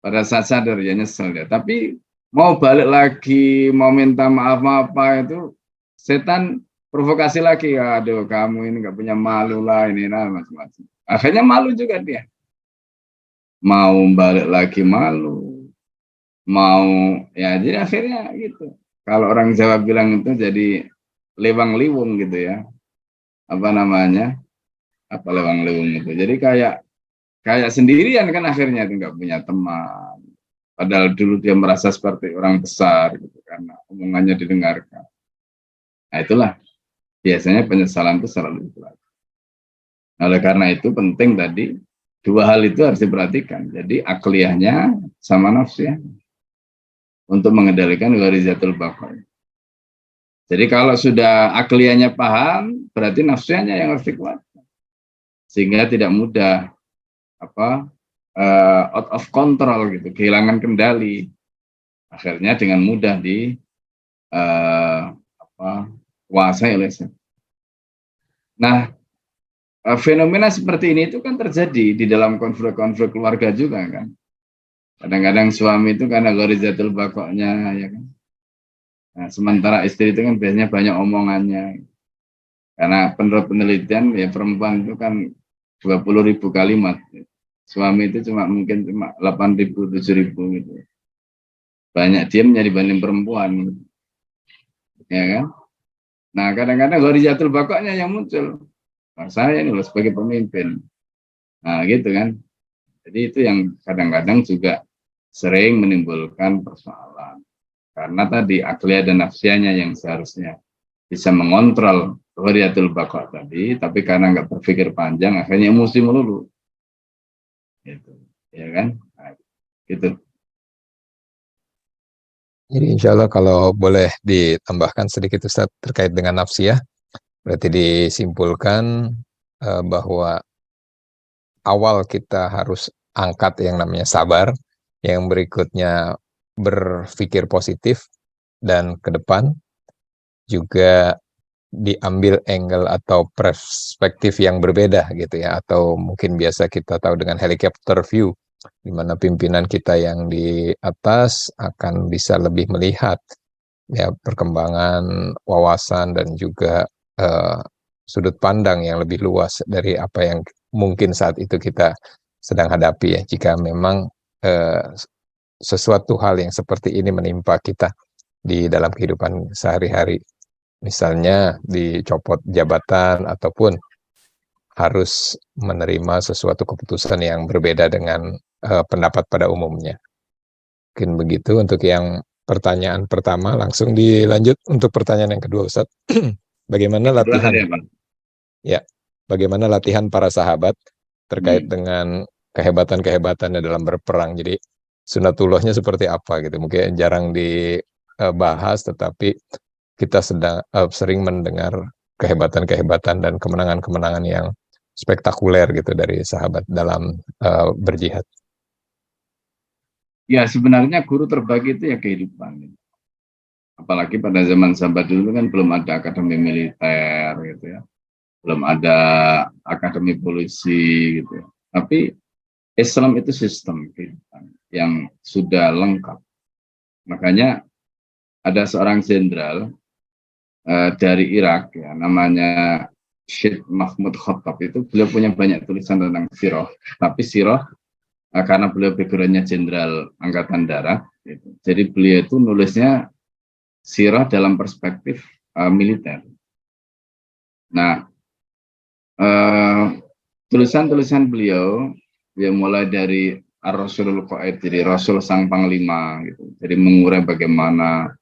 Pada saat sadar ya nyesel dia. Tapi mau balik lagi, mau minta maaf apa itu, setan provokasi lagi. Aduh, kamu ini nggak punya malu lah, ini lah macam-macam. Akhirnya malu juga dia. Mau balik lagi malu, mau ya jadi akhirnya gitu. Kalau orang Jawa bilang itu jadi lewang-liwung gitu ya. Apa namanya? Apa lewang-liwung itu. Jadi kayak sendirian kan akhirnya itu nggak punya teman. Padahal dulu dia merasa seperti orang besar gitu karena omongannya didengarkan. Nah itulah biasanya penyesalan itu selalu itu. Oleh karena itu penting tadi dua hal itu harus diperhatikan. Jadi akliyahnya sama nafsu ya untuk mengendalikan gharizatul baqa. Jadi kalau sudah akliyahnya paham, berarti nafsunya yang harus dikuatkan sehingga tidak mudah out of control gitu, kehilangan kendali. Akhirnya dengan mudah kuasai oleh setan. Nah, fenomena seperti ini itu kan terjadi di dalam konflik-konflik keluarga juga kan. Kadang-kadang suami itu karena gharizatul baqa'nya ya kan. Nah, sementara istri itu kan biasanya banyak omongannya. Karena menurut penelitian ya perempuan itu kan 20.000 kalimat. Suami itu mungkin cuma 8.000, 7.000 gitu. Banyak diamnya dibanding perempuan. Ya kan? Nah, kadang-kadang gharizatul baqa'nya yang muncul. Nah, saya ini loh sebagai pemimpin. Nah, gitu kan. Jadi itu yang kadang-kadang juga sering menimbulkan persoalan. Karena tadi akliyah dan nafsiyahnya yang seharusnya bisa mengontrol gharizatul baqa' tadi, tapi karena nggak berpikir panjang, akhirnya emosi melulu. Gitu. Ya kan? Nah, gitu. Jadi insya Allah kalau boleh ditambahkan sedikit Ustaz terkait dengan nafsiyah, berarti disimpulkan bahwa awal kita harus angkat yang namanya sabar, yang berikutnya berpikir positif, dan ke depan juga diambil angle atau perspektif yang berbeda gitu ya, atau mungkin biasa kita tahu dengan helicopter view, di mana pimpinan kita yang di atas akan bisa lebih melihat ya perkembangan wawasan dan juga sudut pandang yang lebih luas dari apa yang mungkin saat itu kita sedang hadapi ya. Jika memang sesuatu hal yang seperti ini menimpa kita di dalam kehidupan sehari-hari, misalnya dicopot jabatan ataupun harus menerima sesuatu keputusan yang berbeda dengan pendapat pada umumnya. Mungkin begitu untuk yang pertanyaan pertama. Langsung dilanjut untuk pertanyaan yang kedua, Ustaz. Bagaimana latihan? Ya, bagaimana latihan para sahabat terkait dengan kehebatan-kehebatannya dalam berperang. Jadi sunatullahnya seperti apa gitu. Mungkin jarang dibahas, tetapi kita sering mendengar kehebatan-kehebatan dan kemenangan-kemenangan yang spektakuler gitu dari sahabat dalam berjihad. Ya sebenarnya guru terbagi itu ya kehidupan. Apalagi pada zaman sahabat dulu kan belum ada akademi militer gitu ya. Belum ada akademi polisi gitu ya. Tapi Islam itu sistem yang sudah lengkap. Makanya ada seorang jenderal dari Irak ya, namanya Syed Mahmud Khattab, itu beliau punya banyak tulisan tentang sirah. Tapi sirah karena beliau backgroundnya jenderal angkatan darat, gitu. Jadi beliau itu nulisnya sirah dalam perspektif militer. Nah, tulisan-tulisan beliau ya mulai dari Ar-Rasulul Qaid, jadi Rasul Sang Panglima gitu. Jadi mengurai bagaimana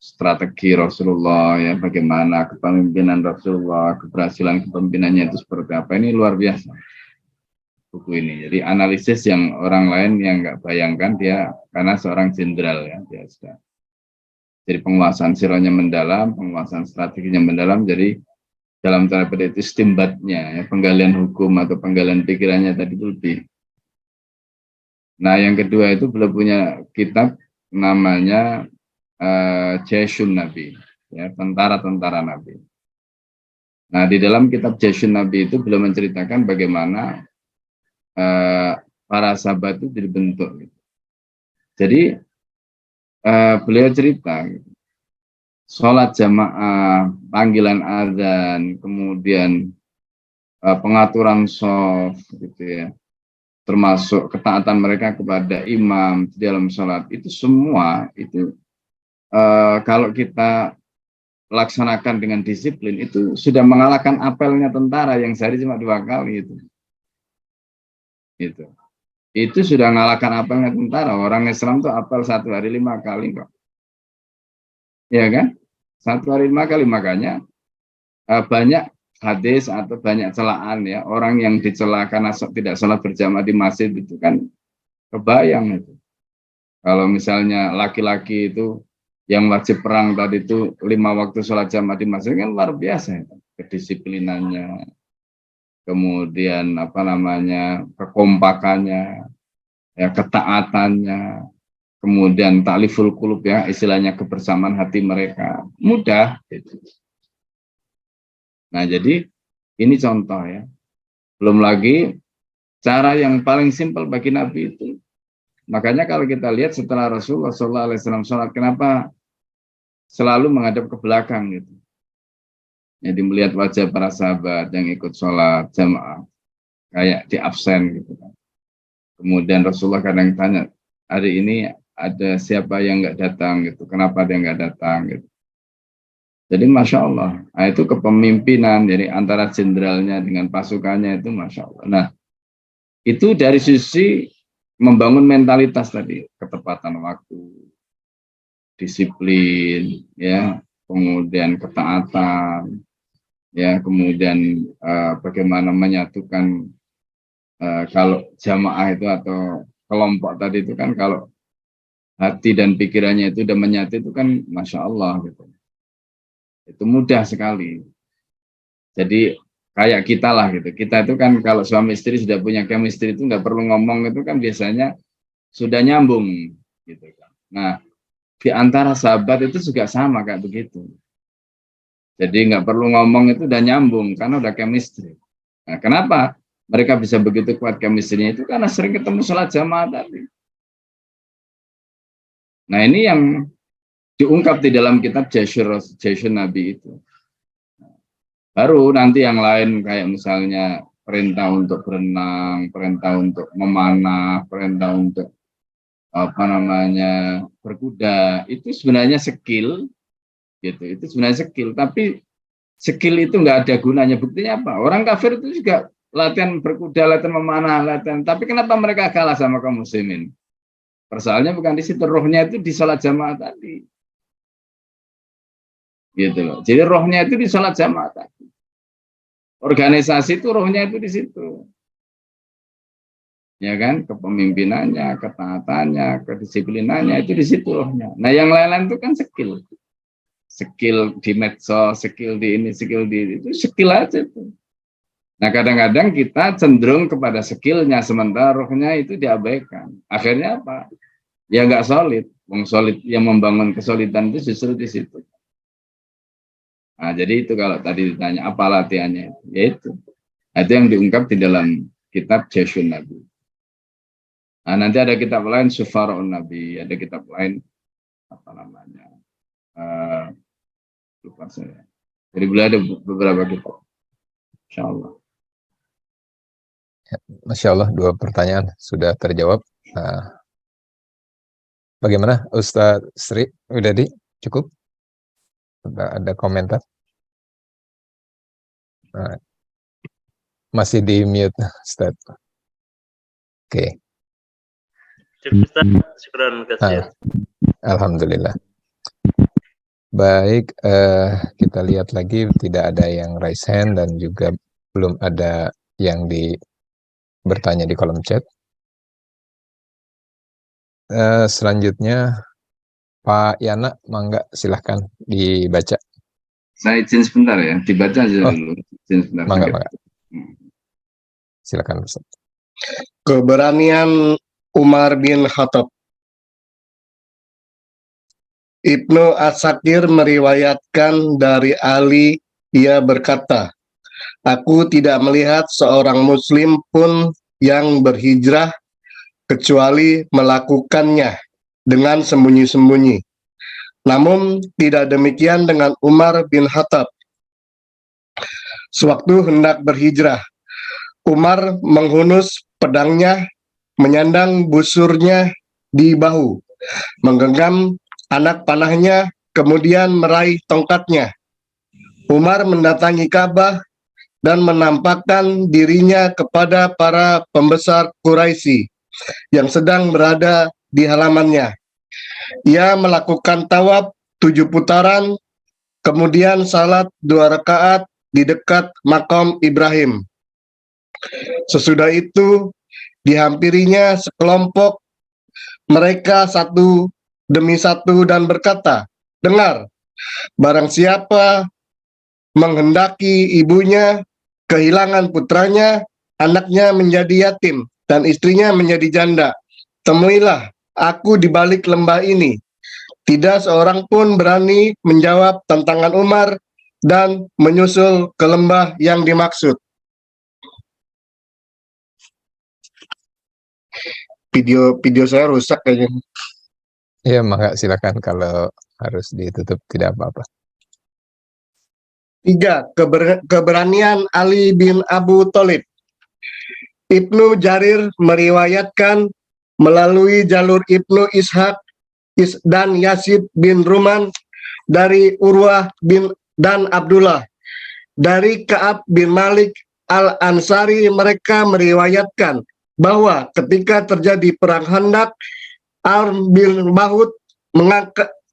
strategi Rasulullah ya, bagaimana kepemimpinan Rasulullah, keberhasilan kepemimpinannya itu seperti apa. Ini luar biasa buku ini. Jadi analisis yang orang lain yang nggak bayangkan, dia karena seorang jenderal ya, dia sudah. Jadi penguasaan sirahnya mendalam, penguasaan strateginya mendalam. Jadi dalam tanda petik itu istimbatnya, ya, penggalian hukum atau penggalian pikirannya tadi itu lebih. Nah, yang kedua itu beliau punya kitab namanya Jaisyun Nabi, ya, tentara-tentara Nabi. Nah, di dalam kitab Jaisyun Nabi itu beliau menceritakan bagaimana para sahabat itu dibentuk. Gitu. Jadi beliau cerita, gitu, sholat jamaah, panggilan azan, kemudian pengaturan shaf, gitu ya, termasuk ketaatan mereka kepada imam di dalam sholat, itu semua itu kalau kita laksanakan dengan disiplin itu sudah mengalahkan apelnya tentara yang sehari cuma 2 kali itu sudah mengalahkan apelnya tentara. Orang Islam tuh apel 1 hari 5 kali kok, ya kan, 1 hari 5 kali. Makanya banyak hadis atau banyak celaan ya, orang yang dicela karena tidak sholat berjamaah di masjid itu kan kebayang itu. Kalau misalnya laki-laki itu yang wajib perang tadi itu 5 waktu sholat jamaah di masjid kan luar biasa itu. Kedisiplinannya, kemudian kekompakannya, ya, ketaatannya, kemudian ta'liful qulub ya, istilahnya kebersamaan hati mereka, mudah gitu. Nah, jadi ini contoh ya. Belum lagi cara yang paling simpel bagi Nabi itu. Makanya kalau kita lihat setelah Rasulullah SAW sholat, kenapa selalu menghadap ke belakang gitu. Jadi melihat wajah para sahabat yang ikut sholat jamaah, kayak di absen gitu kan. Kemudian Rasulullah kadang tanya, hari ini ada siapa yang nggak datang gitu, kenapa dia nggak datang gitu. Jadi Masya Allah, nah, itu kepemimpinan dari antara jenderalnya dengan pasukannya itu Masya Allah. Nah, itu dari sisi membangun mentalitas tadi, ketepatan waktu, disiplin, ya, kemudian ketaatan, ya, kemudian bagaimana menyatukan kalau jamaah itu atau kelompok tadi itu kan kalau hati dan pikirannya itu udah menyatu itu kan Masya Allah gitu. Itu mudah sekali. Jadi kayak kita lah gitu. Kita itu kan kalau suami istri sudah punya chemistry itu nggak perlu ngomong, itu kan biasanya sudah nyambung gitu kan. Nah, di antara sahabat itu juga sama kayak begitu. Jadi nggak perlu ngomong itu udah nyambung karena udah chemistry. Nah, kenapa mereka bisa begitu kuat chemistry-nya itu? Karena sering ketemu sholat jamaah tadi. Nah, ini yang diungkap di dalam kitab Jaisyun Nabi itu. Baru nanti yang lain kayak misalnya perintah untuk berenang, perintah untuk memanah, perintah untuk berkuda, itu sebenarnya skill gitu. Itu sebenarnya skill, tapi skill itu nggak ada gunanya. Buktinya apa? Orang kafir itu juga latihan berkuda, latihan memanah, latihan. Tapi kenapa mereka kalah sama kaum muslimin? Persoalannya bukan di situ, rohnya itu di sholat jamaah tadi. Gitu loh. Jadi rohnya itu di sholat jamaah tadi. Organisasi itu rohnya itu di situ. Ya kan, kepemimpinannya, ketaatannya, kedisiplinannya itu di situ rohnya. Nah, yang lain-lain itu kan skill. Skill di medsos, skill di ini, skill di itu, skill aja tuh. Nah, kadang-kadang kita cenderung kepada skillnya, sementara rohnya itu diabaikan. Akhirnya apa? Ya nggak solid. Wong solid yang membangun kesolidan itu justru di situ. Nah, jadi itu kalau tadi ditanya apa latihannya, yaitu. Nah, itu yang diungkap di dalam kitab Jaisyun Nabi. Nah, nanti ada kitab lain Syufara'un Nabi, ada kitab lain apa namanya? Lupa saya. Jadi beliau ada beberapa kitab. Insyaallah. Masya Allah, 2 pertanyaan sudah terjawab. Bagaimana Ustadz Sri Widadi? Cukup? Ada komentar? Masih di mute, Ustaz. Oke. Ustaz, syukran kasih. Alhamdulillah. Baik, kita lihat lagi, tidak ada yang raise hand dan juga belum ada yang bertanya di kolom chat. Selanjutnya Pak Yana, mangga silahkan dibaca. Saya izin sebentar ya, dibaca aja dulu. Izin sebentar. Mangga. Silakan Ustaz. Keberanian Umar bin Khattab. Ibnu As-Sakir meriwayatkan dari Ali, ia berkata, aku tidak melihat seorang muslim pun yang berhijrah kecuali melakukannya dengan sembunyi-sembunyi. Namun tidak demikian dengan Umar bin Khattab. Sewaktu hendak berhijrah, Umar menghunus pedangnya, menyandang busurnya di bahu, menggenggam anak panahnya, kemudian meraih tongkatnya. Umar mendatangi Ka'bah dan menampakkan dirinya kepada para pembesar Quraisy yang sedang berada di halamannya. Ia melakukan tawaf 7 putaran, kemudian salat 2 rakaat di dekat makam Ibrahim. Sesudah itu dihampirinya sekelompok mereka satu demi satu dan berkata, dengar, barang siapa menghendaki ibunya kehilangan putranya, anaknya menjadi yatim, dan istrinya menjadi janda, temuilah aku di balik lembah ini. Tidak seorang pun berani menjawab tantangan Umar dan menyusul ke lembah yang dimaksud. Video saya rusak kayaknya. Ya, maka silakan, kalau harus ditutup tidak apa-apa. 3. Keberanian Ali bin Abu Thalib. Ibnu Jarir meriwayatkan melalui jalur Ibnu Ishaq dan Yazid bin Ruman dari Urwah bin dan Abdullah dari Ka'ab bin Malik Al-Ansari, mereka meriwayatkan bahwa ketika terjadi perang Khandaq, Amr bin Mahud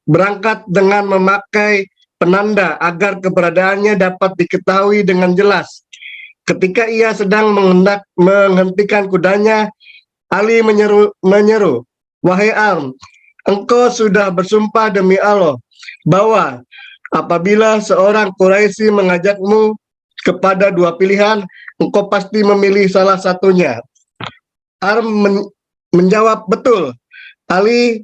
berangkat dengan memakai penanda agar keberadaannya dapat diketahui dengan jelas. Ketika ia sedang menghentikan kudanya, Ali menyeru, wahai Amr, engkau sudah bersumpah demi Allah bahwa apabila seorang Quraisy mengajakmu kepada 2 pilihan, engkau pasti memilih salah satunya. Amr menjawab, betul. Ali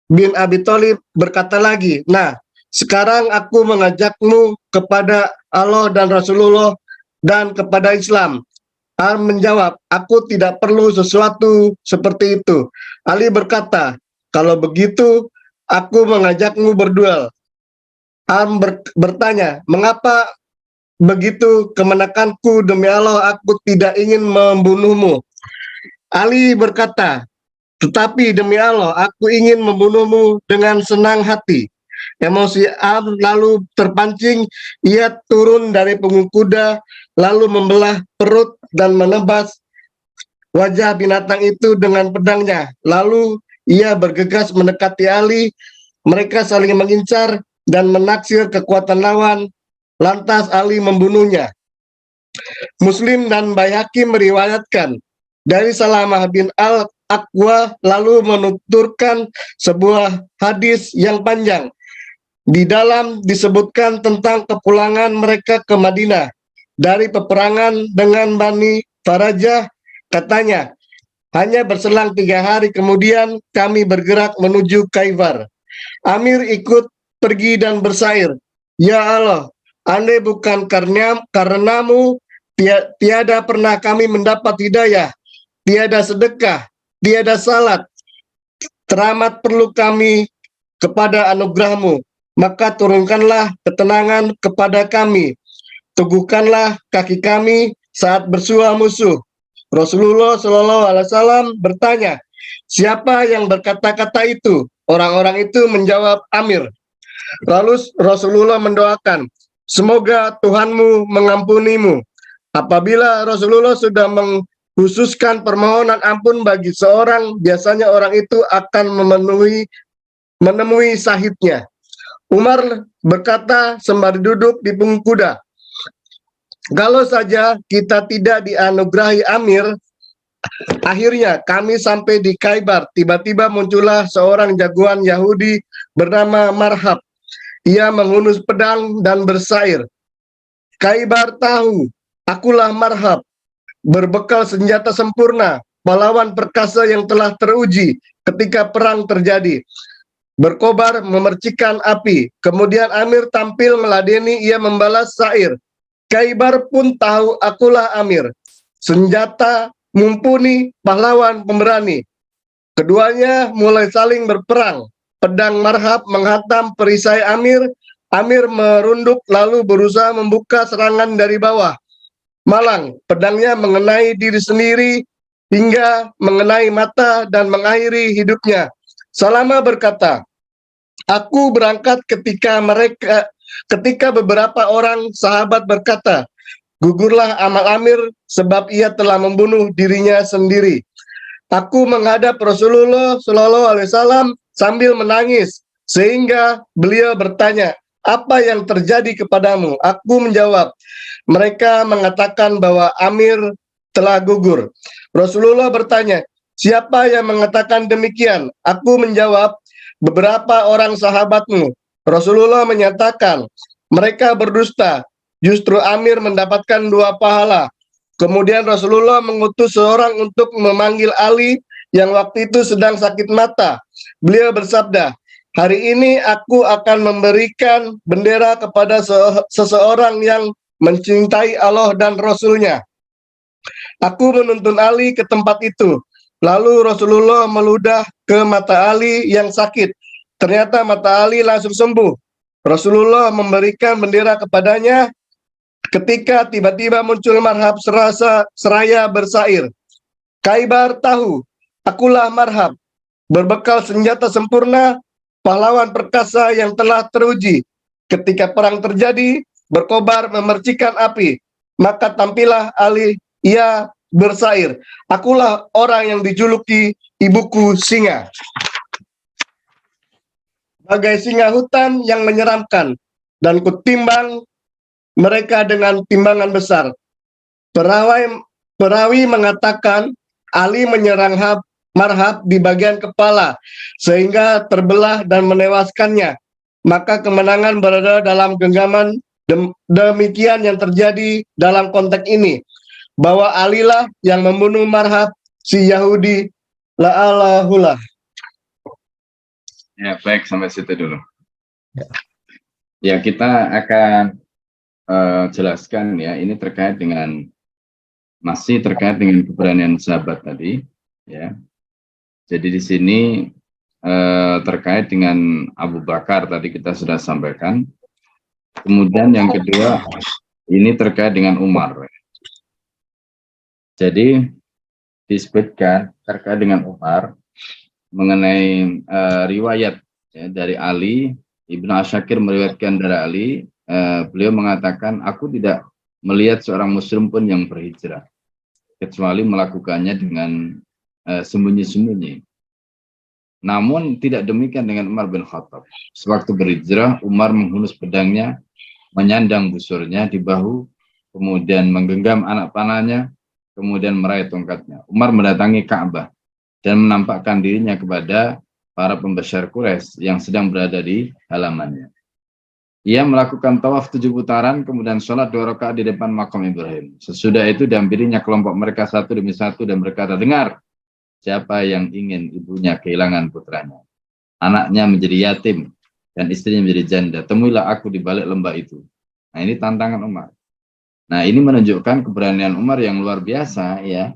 bin Abi Thalib berkata lagi, nah, sekarang aku mengajakmu kepada Allah dan Rasulullah dan kepada Islam. Amr menjawab, aku tidak perlu sesuatu seperti itu. Ali berkata, kalau begitu, aku mengajakmu berduel. Amr bertanya, mengapa begitu kemenakanku, demi Allah, aku tidak ingin membunuhmu. Ali berkata, tetapi demi Allah, aku ingin membunuhmu dengan senang hati. Emosi Amr lalu terpancing, ia turun dari punggung kuda, lalu membelah perut dan menebas wajah binatang itu dengan pedangnya. Lalu ia bergegas mendekati Ali, mereka saling mengincar dan menaksir kekuatan lawan, lantas Ali membunuhnya. Muslim dan Baihaqi meriwayatkan dari Salamah bin Al-Aqwa lalu menuturkan sebuah hadis yang panjang. Di dalam disebutkan tentang kepulangan mereka ke Madinah dari peperangan dengan Bani Farajah. Katanya, hanya berselang 3 hari kemudian kami bergerak menuju Khaybar. Amir ikut pergi dan bersair, ya Allah, andai bukan karenamu, tiada pernah kami mendapat hidayah, tiada sedekah, tiada salat, teramat perlu kami kepada anugerah-Mu, maka turunkanlah ketenangan kepada kami, teguhkanlah kaki kami saat bersua musuh. Rasulullah Shallallahu Alaihi Wasallam bertanya, siapa yang berkata-kata itu? Orang-orang itu menjawab, Amir. Lalu Rasulullah mendoakan, semoga Tuhanmu mengampunimu. Apabila Rasulullah sudah mengkhususkan permohonan ampun bagi seorang, biasanya orang itu akan menemui sahidnya. Umar berkata sembari duduk di punggung kuda, kalau saja kita tidak dianugerahi Amir, akhirnya kami sampai di Khaybar. Tiba-tiba muncullah seorang jagoan Yahudi bernama Marhab. Ia menghunus pedang dan bersair. Khaybar tahu, akulah Marhab, berbekal senjata sempurna, pahlawan perkasa yang telah teruji ketika perang terjadi. Berkobar memercikan api. Kemudian Amir tampil meladeni, ia membalas syair. Khaybar pun tahu akulah Amir, senjata mumpuni, pahlawan pemberani. Keduanya mulai saling berperang. Pedang Marhab menghantam perisai Amir. Amir merunduk lalu berusaha membuka serangan dari bawah. Malang, pedangnya mengenai diri sendiri hingga mengenai mata dan mengakhiri hidupnya. Salama berkata, aku berangkat ketika beberapa orang sahabat berkata, gugurlah amal Amir sebab ia telah membunuh dirinya sendiri. Aku menghadap Rasulullah Shallallahu Alaihi Wasallam sambil menangis sehingga beliau bertanya, apa yang terjadi kepadamu? Aku menjawab, mereka mengatakan bahwa Amir telah gugur. Rasulullah bertanya, siapa yang mengatakan demikian? Aku menjawab, beberapa orang sahabatmu. Rasulullah menyatakan, mereka berdusta. Justru Amir mendapatkan 2 pahala. Kemudian Rasulullah mengutus seorang untuk memanggil Ali yang waktu itu sedang sakit mata. Beliau bersabda, hari ini aku akan memberikan bendera kepada seseorang yang mencintai Allah dan Rasul-Nya. Aku menuntun Ali ke tempat itu. Lalu Rasulullah meludah ke mata Ali yang sakit. Ternyata mata Ali langsung sembuh. Rasulullah memberikan bendera kepadanya ketika tiba-tiba muncul Marhab seraya bersair. Khaybar tahu, akulah Marhab, berbekal senjata sempurna, pahlawan perkasa yang telah teruji. Ketika perang terjadi, berkobar memercikan api. Maka tampillah Ali, ia bersair, akulah orang yang dijuluki ibuku singa. Bagai singa hutan yang menyeramkan, dan kutimbang mereka dengan timbangan besar. Perawi mengatakan Ali menyerang Marhab di bagian kepala sehingga terbelah dan menewaskannya. Maka kemenangan berada dalam genggaman. Demikian yang terjadi dalam konteks ini, bahwa Ali lah yang membunuh Marhab si Yahudi la'alahullah. Ya, baik, sampai situ dulu. Ya. Ya, kita akan jelaskan ya, ini masih terkait dengan keberanian sahabat tadi, ya. Jadi di sini terkait dengan Abu Bakar tadi kita sudah sampaikan. Kemudian yang kedua ini terkait dengan Umar. Jadi disebutkan terkait dengan Umar mengenai riwayat ya, dari Ali. Ibnu Asyakir meriwayatkan dari Ali. Beliau mengatakan, aku tidak melihat seorang muslim pun yang berhijrah kecuali melakukannya dengan sembunyi-sembunyi. Namun tidak demikian dengan Umar bin Khattab. Sewaktu berhijrah, Umar menghunus pedangnya, menyandang busurnya di bahu, kemudian menggenggam anak panahnya, kemudian meraih tongkatnya. Umar mendatangi Ka'bah dan menampakkan dirinya kepada para pembesar Quraisy yang sedang berada di halamannya. Ia melakukan tawaf 7 putaran, kemudian sholat 2 rakaat di depan makam Ibrahim. Sesudah itu dihampirinya kelompok mereka satu demi satu dan berkata, dengar, siapa yang ingin ibunya kehilangan putranya, anaknya menjadi yatim, dan istrinya menjadi janda, temuilah aku di balik lembah itu. Nah, ini tantangan Umar. Nah, ini menunjukkan keberanian Umar yang luar biasa, ya.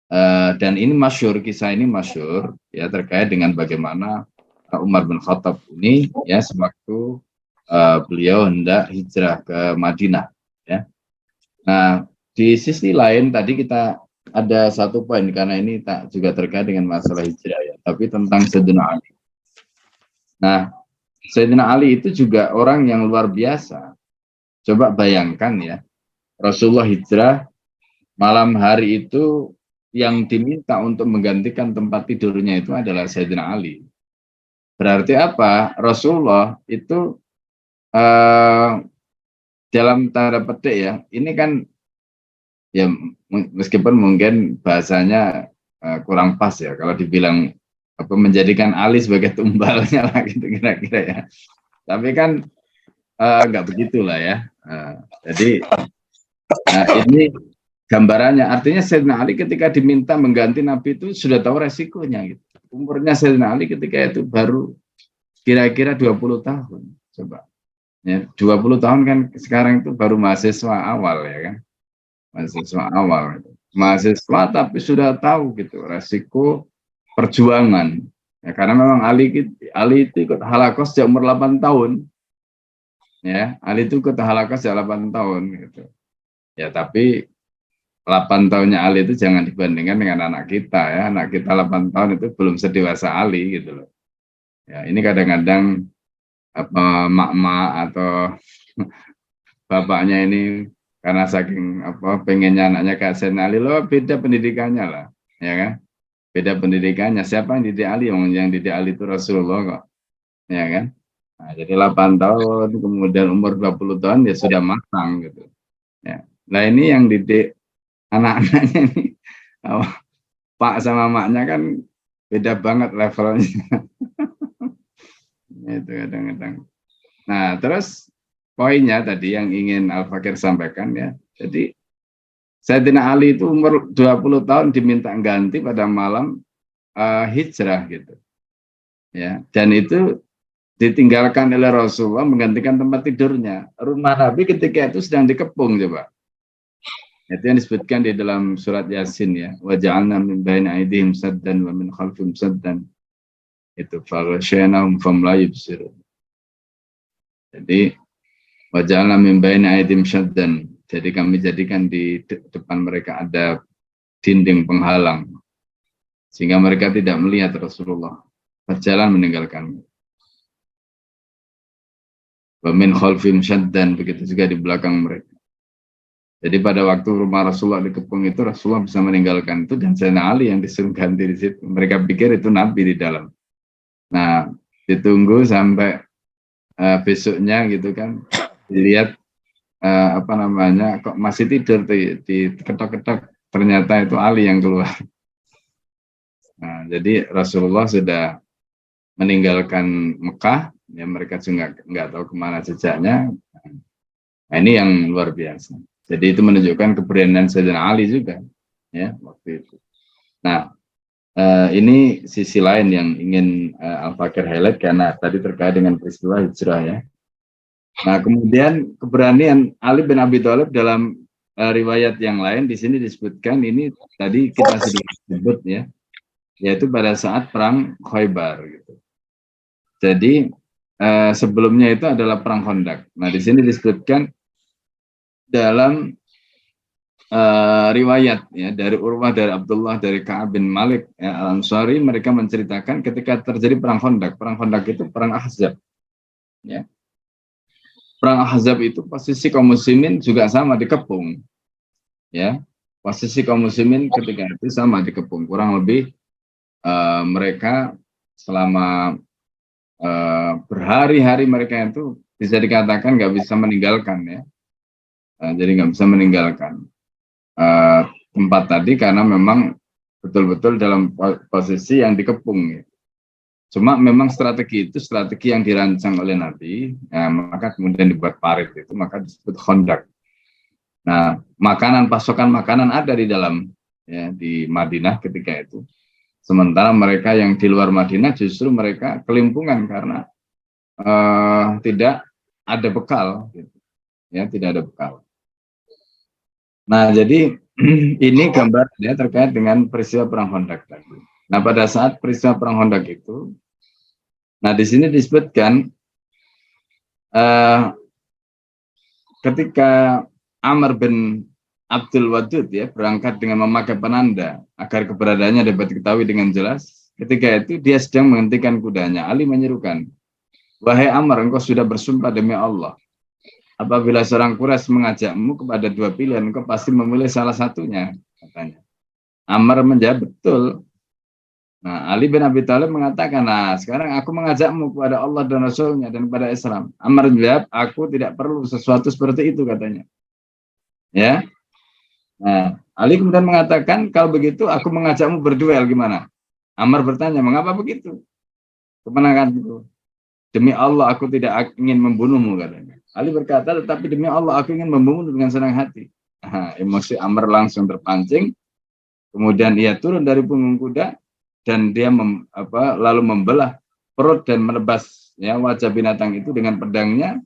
Dan ini masyhur, kisah ini masyhur ya, terkait dengan bagaimana Umar bin Khattab ini ya sewaktu beliau hendak hijrah ke Madinah ya. Nah, di sisi lain tadi kita ada satu poin, karena ini tak juga terkait dengan masalah hijrah ya, tapi tentang Sayyidina Ali. Nah, Sayyidina Ali itu juga orang yang luar biasa. Coba bayangkan ya, Rasulullah hijrah, malam hari itu yang diminta untuk menggantikan tempat tidurnya itu adalah Sayyidina Ali. Berarti apa? Rasulullah itu dalam tanda petik ya, ini kan ya meskipun mungkin bahasanya kurang pas ya kalau dibilang apa, menjadikan Ali sebagai tumbalnya lah gitu kira-kira ya. Tapi kan nggak begitulah ya. Jadi ini gambarannya, artinya Sayyidina Ali ketika diminta mengganti Nabi itu sudah tahu resikonya gitu. Umurnya Sayyidina Ali ketika itu baru kira-kira 20 tahun. Coba. Ya, 20 tahun kan sekarang itu baru mahasiswa awal ya kan. Mahasiswa awal. Mahasiswa tapi sudah tahu gitu resiko perjuangan. Ya, karena memang Ali itu ikut Halakoh sejak umur 8 tahun. Ya, Ali itu ikut Halakoh sejak 8 tahun gitu. Ya, tapi 8 tahunnya Ali itu jangan dibandingkan dengan anak kita ya. Anak kita 8 tahun itu belum sedewasa Ali gitu loh. Ya, ini kadang-kadang apa mak-mak atau bapaknya ini karena saking apa pengennya anaknya kayak Sayyidina Ali, loh beda pendidikannya lah, ya kan? Beda pendidikannya. Siapa yang didik Ali? Yang didik Ali itu Rasulullah kok. Ya kan? Nah, jadi 8 tahun kemudian umur 20 tahun ya sudah matang gitu. Ya. Nah, ini yang didik anak-anaknya ini Pak sama maknya kan beda banget levelnya. Itu kadang-kadang. Nah, terus poinnya tadi yang ingin Al-Fakir sampaikan ya. Jadi Sayyidina Ali itu umur 20 tahun diminta ganti pada malam hijrah gitu. Ya, dan itu ditinggalkan oleh Rasulullah menggantikan tempat tidurnya. Rumah Nabi ketika itu sedang dikepung coba. Itu yang disebutkan di dalam surat Yasin ya. Wa ja'alna min baini aydihim saddan wa min khalfihim saddan. Itu faghshaynahum fahum la yubsirun. Jadi wa ja'alna min baini aydihim saddan. Jadi kami jadikan di depan mereka ada dinding penghalang sehingga mereka tidak melihat Rasulullah berjalan meninggalkan. Wa min khalfihim saddan, begitu juga di belakang mereka. Jadi pada waktu rumah Rasulullah dikepung itu Rasulullah bisa meninggalkan itu dan Sayyidina Ali yang disuruh ganti di situ. Mereka pikir itu Nabi di dalam. Nah, ditunggu sampai besoknya gitu kan, dilihat apa namanya kok masih tidur di ketok-ketok, ternyata itu Ali yang keluar. Nah, jadi Rasulullah sudah meninggalkan Mekah, ya mereka juga nggak tahu kemana jejaknya. Nah, ini yang luar biasa. Jadi itu menunjukkan keberanian Sayyidina Ali juga, ya waktu itu. Nah, ini sisi lain yang ingin Al-Fakir highlight karena tadi terkait dengan peristiwa hijrah ya. Nah, kemudian keberanian Ali bin Abi Thalib dalam riwayat yang lain di sini disebutkan, ini tadi kita sudah sebut ya, yaitu pada saat perang Khaybar gitu. Jadi sebelumnya itu adalah perang Khandaq. Nah, di sini disebutkan dalam riwayat ya dari Urwah, dari Abdullah, dari Ka'ab bin Malik ya, Al-Ansari, mereka menceritakan ketika terjadi perang Khandaq. Perang Khandaq itu perang Ahzab. Ya. Perang Ahzab itu posisi kaum muslimin juga sama dikepung. Ya. Posisi kaum muslimin ketika itu sama dikepung. Kurang lebih mereka selama berhari-hari mereka itu bisa dikatakan nggak bisa meninggalkan ya. Jadi nggak bisa meninggalkan tempat tadi karena memang betul-betul dalam posisi yang dikepung. Ya. Cuma memang strategi itu strategi yang dirancang oleh Nabi, ya, maka kemudian dibuat parit itu, maka disebut Khandaq. Nah, pasokan makanan ada di dalam ya di Madinah ketika itu. Sementara mereka yang di luar Madinah justru mereka kelimpungan karena tidak ada bekal, gitu. Ya tidak ada bekal. Nah, jadi Ini gambarnya terkait dengan peristiwa perang Khandaq tadi. Nah, pada saat peristiwa perang Khandaq itu, nah di sini disebutkan ketika Amr bin Abdul Wadud ya berangkat dengan memakai penanda agar keberadaannya dapat diketahui dengan jelas. Ketika itu dia sedang menghentikan kudanya. Ali menyerukan, "Wahai Amr, engkau sudah bersumpah demi Allah. Apabila seorang Quraisy mengajakmu kepada dua pilihan, engkau pasti memilih salah satunya," katanya. Amr menjawab, "Betul." Nah, Ali bin Abi Thalib mengatakan, "Nah, sekarang aku mengajakmu kepada Allah dan Rasulnya dan kepada Islam." Amr menjawab, "Aku tidak perlu sesuatu seperti itu," katanya. Ya. Nah, Ali kemudian mengatakan, "Kalau begitu aku mengajakmu berduel, gimana?" Amr bertanya, "Mengapa begitu?" "Kemenanganku. Demi Allah aku tidak ingin membunuhmu," katanya. Ali berkata, "Tetapi demi Allah aku ingin membunuhmu dengan senang hati." Nah, emosi Amr langsung terpancing. Kemudian ia turun dari punggung kuda dan dia lalu membelah perut dan menebas ya wajah binatang itu dengan pedangnya,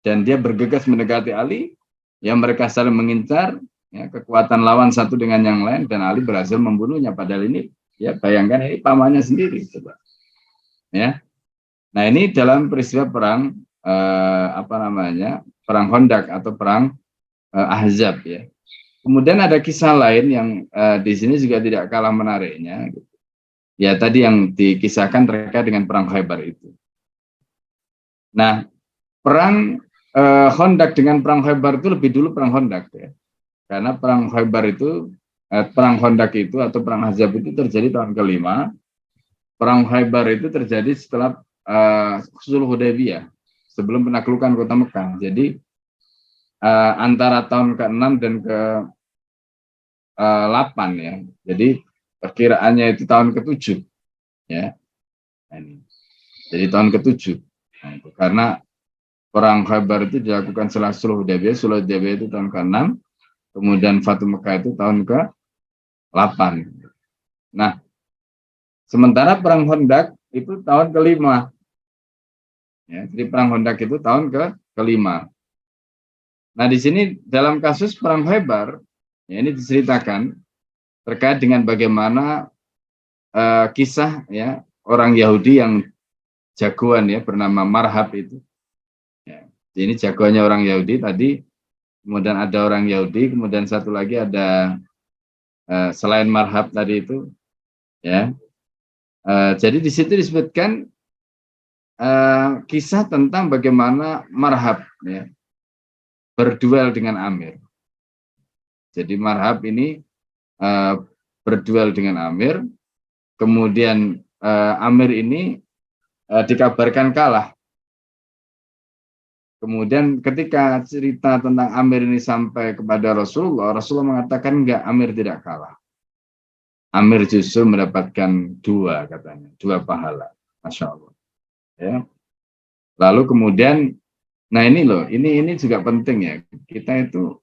dan dia bergegas mendekati Ali. Ya, mereka saling mengincar ya, kekuatan lawan satu dengan yang lain, dan Ali berhasil membunuhnya. Padahal ini ya bayangkan ini pamannya sendiri, coba. Ya. Nah, ini dalam peristiwa perang perang Khandaq atau perang Ahzab ya. Kemudian ada kisah lain yang di sini juga tidak kalah menariknya. Ya, tadi yang dikisahkan terkait dengan perang Khaybar itu. Nah, perang Khandaq dengan perang Khaybar itu lebih dulu perang Khandaq ya. Karena perang Khaybar itu perang Khandaq itu atau perang Ahzab itu terjadi tahun ke-5. Perang Khaybar itu terjadi setelah Sulh Hudaybiyah, sebelum penaklukan kota Mekah. Jadi antara tahun ke-6 dan ke-8 ya. Jadi perkiraannya itu tahun ke-7 ya. Nah, ini. Jadi tahun ke-7. Nah, itu karena perang Khaybar itu dilakukan setelah Sulh Hudaybiyah. Sulh Hudaybiyah itu tahun ke-6, kemudian Fatu Mekah itu tahun ke-8. Nah, sementara perang Khandaq itu tahun ke-5. Ya, jadi perang Khandaq itu tahun ke-5. Nah, di sini dalam kasus perang Khaybar, ya, ini diceritakan terkait dengan bagaimana kisah ya orang Yahudi yang jagoan ya bernama Marhab itu. Ya, ini jagoannya orang Yahudi tadi. Kemudian ada orang Yahudi, kemudian satu lagi ada selain Marhab tadi itu, ya. Jadi di situ disebutkan kisah tentang bagaimana Marhab ya, berduel dengan Amir. Jadi Marhab ini berduel dengan Amir, kemudian Amir ini dikabarkan kalah. Kemudian ketika cerita tentang Amir ini sampai kepada Rasulullah, Rasulullah mengatakan enggak, Amir tidak kalah. Amir justru mendapatkan 2 katanya, 2 pahala. Masya Allah. Ya. Lalu kemudian, nah ini loh, ini juga penting ya. Kita itu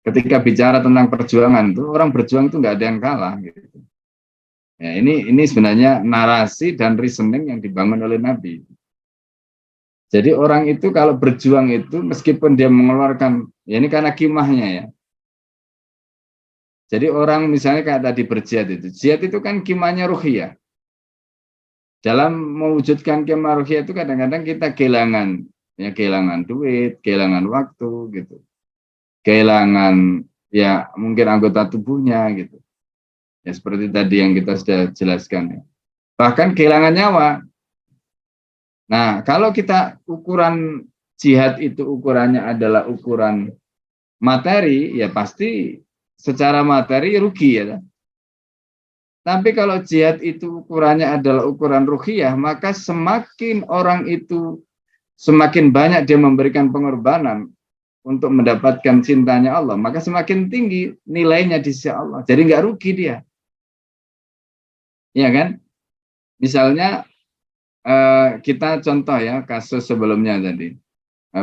ketika bicara tentang perjuangan itu, orang berjuang itu nggak ada yang kalah. Gitu. Ya, ini sebenarnya narasi dan reasoning yang dibangun oleh Nabi. Jadi orang itu kalau berjuang itu meskipun dia mengeluarkan, ya ini karena kimahnya ya. Jadi orang misalnya kayak tadi berjihad itu, jihad itu kan kimahnya ruhiyah. Dalam mewujudkan kimah ruhiyah itu kadang-kadang kita kehilangan, ya kehilangan duit, kehilangan waktu gitu, kehilangan ya mungkin anggota tubuhnya gitu. Ya seperti tadi yang kita sudah jelaskan ya. Bahkan kehilangan nyawa. Nah, kalau kita ukuran jihad itu ukurannya adalah ukuran materi, ya pasti secara materi rugi ya. Tapi kalau jihad itu ukurannya adalah ukuran ruhiyah, maka semakin orang itu semakin banyak dia memberikan pengorbanan untuk mendapatkan cintanya Allah, maka semakin tinggi nilainya di sisi Allah. Jadi nggak rugi dia. Iya kan? Misalnya kita contoh ya kasus sebelumnya tadi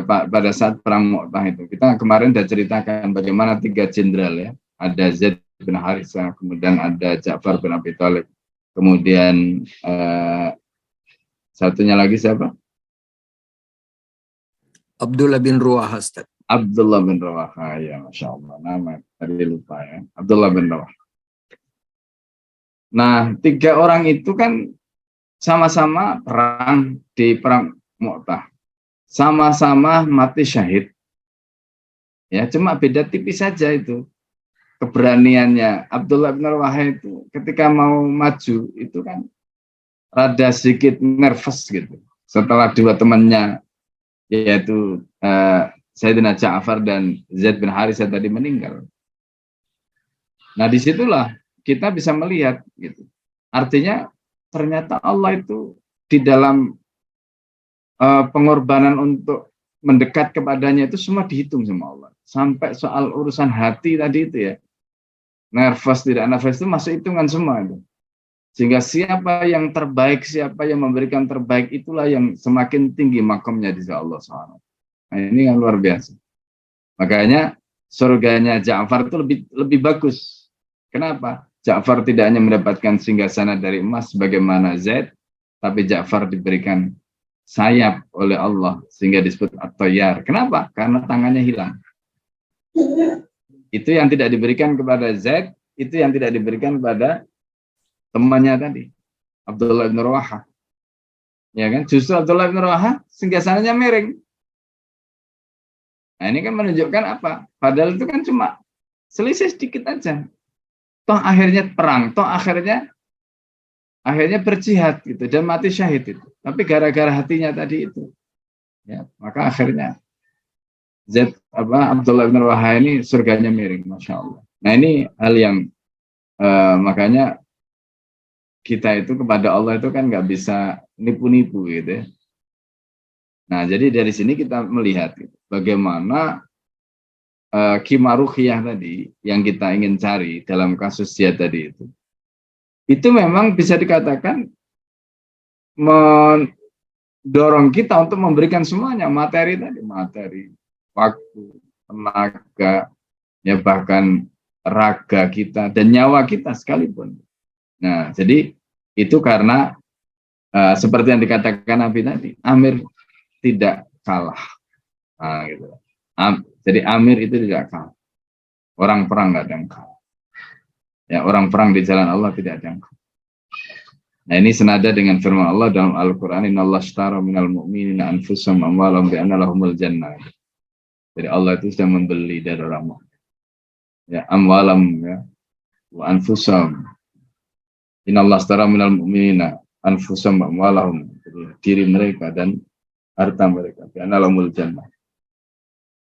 pada saat perang Mu'tah itu kita kemarin sudah ceritakan bagaimana 3 jenderal ya, ada Zaid bin Haritsah, kemudian ada Ja'far bin Abi Thalib, kemudian satunya lagi siapa? Abdullah bin Ruwah, Ustaz. Abdullah bin Rawaha, ya Masya Allah, nama tadi lupa ya, Abdullah bin Rawaha. Nah, 3 orang itu kan sama-sama perang di perang Mu'tah, sama-sama mati syahid. Ya, cuma beda tipis saja itu keberaniannya. Abdullah bin Rawaha itu ketika mau maju itu kan rada sedikit nervous gitu. Setelah 2 temannya yaitu Sayyidina Ja'far dan Zaid bin Harithah tadi meninggal. Nah, disitulah kita bisa melihat gitu. Artinya ternyata Allah itu di dalam pengorbanan untuk mendekat kepadanya itu semua dihitung sama Allah. Sampai soal urusan hati tadi itu ya, nervous tidak nervous itu masuk hitungan semua itu. Sehingga siapa yang terbaik, siapa yang memberikan terbaik, itulah yang semakin tinggi makamnya di sisi Allah SWT. Nah, ini yang luar biasa. Makanya surganya Ja'far itu lebih bagus. Kenapa? Ja'far tidak hanya mendapatkan singgasana dari emas sebagaimana Zaid, tapi Ja'far diberikan sayap oleh Allah sehingga disebut At-Tayyar. Kenapa? Karena tangannya hilang. Itu yang tidak diberikan kepada Zaid, itu yang tidak diberikan kepada temannya tadi, Abdullah bin Rawaha. Ya kan? Justru Abdullah bin Rawaha singgasananya miring. Nah, ini kan menunjukkan apa? Padahal itu kan cuma selisih sedikit aja. Toh akhirnya perang, toh akhirnya berjihad gitu dan mati syahid itu. Tapi gara-gara hatinya tadi itu, ya, maka akhirnya Abdullah bin Rawaha ini surganya miring, Masya Allah. Nah, ini hal yang makanya kita itu kepada Allah itu kan nggak bisa nipu-nipu gitu ya. Nah, jadi dari sini kita melihat gitu, bagaimana kimaruhiyah tadi yang kita ingin cari dalam kasus jihad tadi itu memang bisa dikatakan mendorong kita untuk memberikan semuanya, materi, waktu, tenaga, ya bahkan raga kita dan nyawa kita sekalipun. Nah, jadi itu karena seperti yang dikatakan Nabi tadi, Amir tidak kalah. Nah, gitu. Jadi Amir itu tidak kalah. Orang perang nggak ada yang kalah. Ya, orang perang di jalan Allah tidak ada yang kalah. Nah, ini senada dengan firman Allah dalam Al-Quran, Innallaha ashtara minal mu'minina anfusahum amwalahum bi'anna lahumul jannah. Jadi Allah itu sudah membeli dari orang mukmin. Ya, amwalam ya, wa anfusahum. Innallaha ashtara minal mu'minina anfusahum amwalahum. Diri mereka dan harta mereka. Bi'anna lahumul jannah.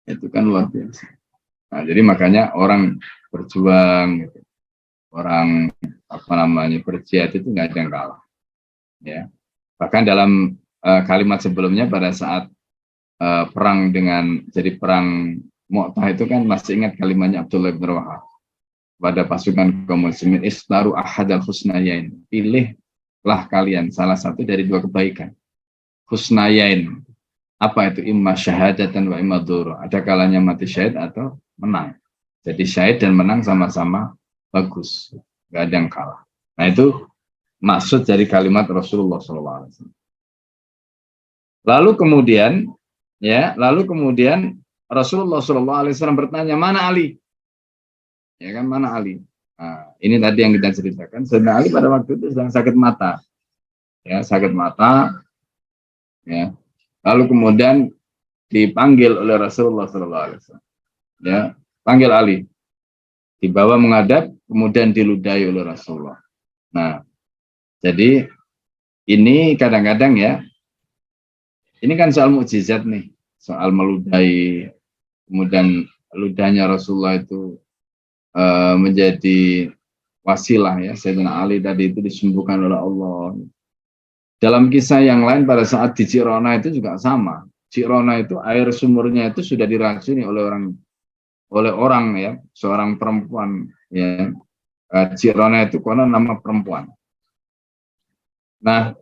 Itu kan luar biasa. Nah, jadi makanya orang berjuang, gitu. Orang berjihad itu nggak ada yang kalah. Ya, bahkan dalam kalimat sebelumnya pada saat perang perang Mu'tah itu kan masih ingat kalimatnya Abdullah bin Rawaha pada pasukan kaum muslimin, istaru ahadal husnayain, pilihlah kalian salah satu dari 2 kebaikan. Husnayain, apa itu? Imma syahadatan wa imma dzur. Ada kalanya mati syahid atau menang. Jadi syahid dan menang sama-sama bagus, nggak ada yang kalah. Nah, itu maksud dari kalimat Rasulullah SAW. Lalu kemudian Rasulullah SAW bertanya, mana Ali? Ya kan, mana Ali? Nah, ini tadi yang kita ceritakan. Sayyidina Ali pada waktu itu sedang sakit mata. Ya, sakit mata. Ya. Lalu kemudian dipanggil oleh Rasulullah SAW. Ya, panggil Ali. Dibawa menghadap, kemudian diludahi oleh Rasulullah. Nah, jadi ini kadang-kadang ya, ini kan soal mukjizat nih, soal meludahi, kemudian ludahnya Rasulullah itu menjadi wasilah ya, Sayyidina Ali tadi itu disembuhkan oleh Allah. Dalam kisah yang lain pada saat di Cirona itu juga sama. Cirona itu air sumurnya itu sudah diracuni oleh orang ya, seorang perempuan ya. Cirona itu konon nama perempuan. Nah,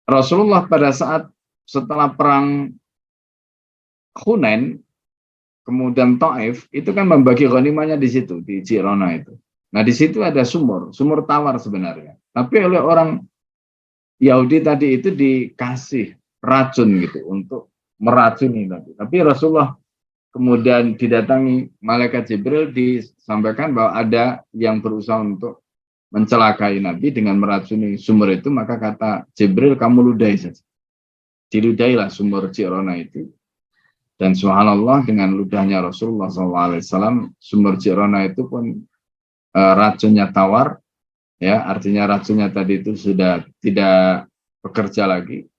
Rasulullah pada saat setelah perang Hunain kemudian Taif itu kan membagi ghanimahnya di situ, di Cirona itu. Nah, di situ ada sumur tawar sebenarnya. Tapi oleh orang Yahudi tadi itu dikasih racun gitu untuk meracuni tadi. Tapi Rasulullah kemudian didatangi malaikat Jibril, disampaikan bahwa ada yang berusaha untuk mencelakai Nabi dengan meracuni sumur itu, maka kata Jibril, kamu ludahi saja. Diludailah sumur Ji'rona itu. Dan subhanallah, dengan ludahnya Rasulullah SAW, sumber Ji'rona itu pun racunnya tawar, ya, artinya racunnya tadi itu sudah tidak bekerja lagi.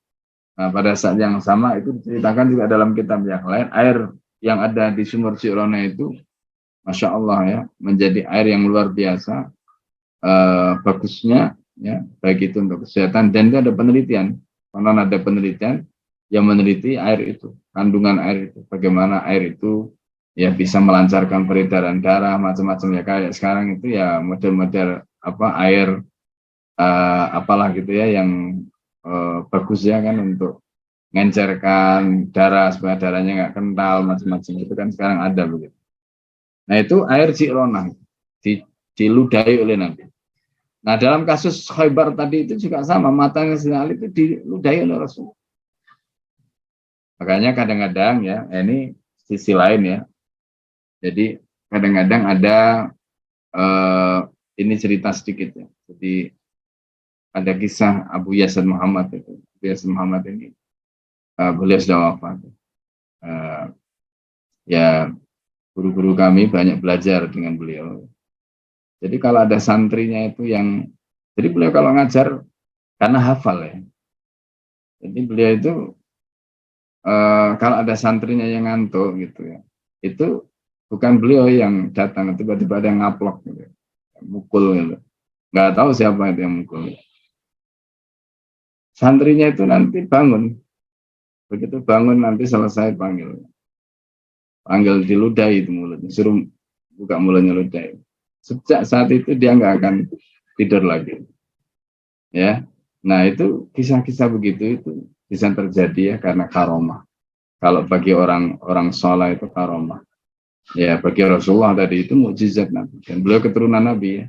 Nah, pada saat yang sama itu diceritakan juga dalam kitab yang lain, air yang ada di sumber Ji'rona itu, Masya Allah ya, menjadi air yang luar biasa bagusnya, ya, baik itu untuk kesehatan, dan itu ada penelitian, karena ada penelitian yang meneliti air itu, kandungan air itu, bagaimana air itu ya bisa melancarkan peredaran darah, macam-macam ya, kayak sekarang itu ya model-model apa air apalah gitu ya yang bagus ya kan untuk ngencerkan darah supaya darahnya nggak kental, macam-macam itu kan sekarang ada begitu. Nah itu air Ji'rona diludahi oleh Nabi. Nah dalam kasus Khaybar tadi itu juga sama, matanya Sayyidina Ali itu diludahi oleh Rasul. Makanya kadang-kadang ya, ini sisi lain ya. Jadi kadang-kadang ada ini cerita sedikit ya. Jadi ada kisah Abu Yasin Muhammad itu. Abu Yasin Muhammad ini beliau sudah wafat. Ya guru-guru kami banyak belajar dengan beliau. Jadi kalau ada santrinya itu yang, jadi beliau kalau ngajar karena hafal ya. Jadi beliau itu kalau ada santrinya yang ngantuk gitu ya, itu bukan beliau yang datang, tiba-tiba ada yang ngaplok gitu, mukul gitu. Nggak tahu siapa itu yang mukul. Santrinya itu nanti bangun, begitu bangun nanti selesai panggil diludahi itu mulutnya, suruh buka mulutnya ludahi. Sejak saat itu dia nggak akan tidur lagi. Ya, nah itu kisah-kisah begitu itu bisa terjadi ya karena karomah. Kalau bagi orang soleh itu karomah. Ya bagi Rasulullah tadi itu mukjizat Nabi. Dan beliau keturunan Nabi ya.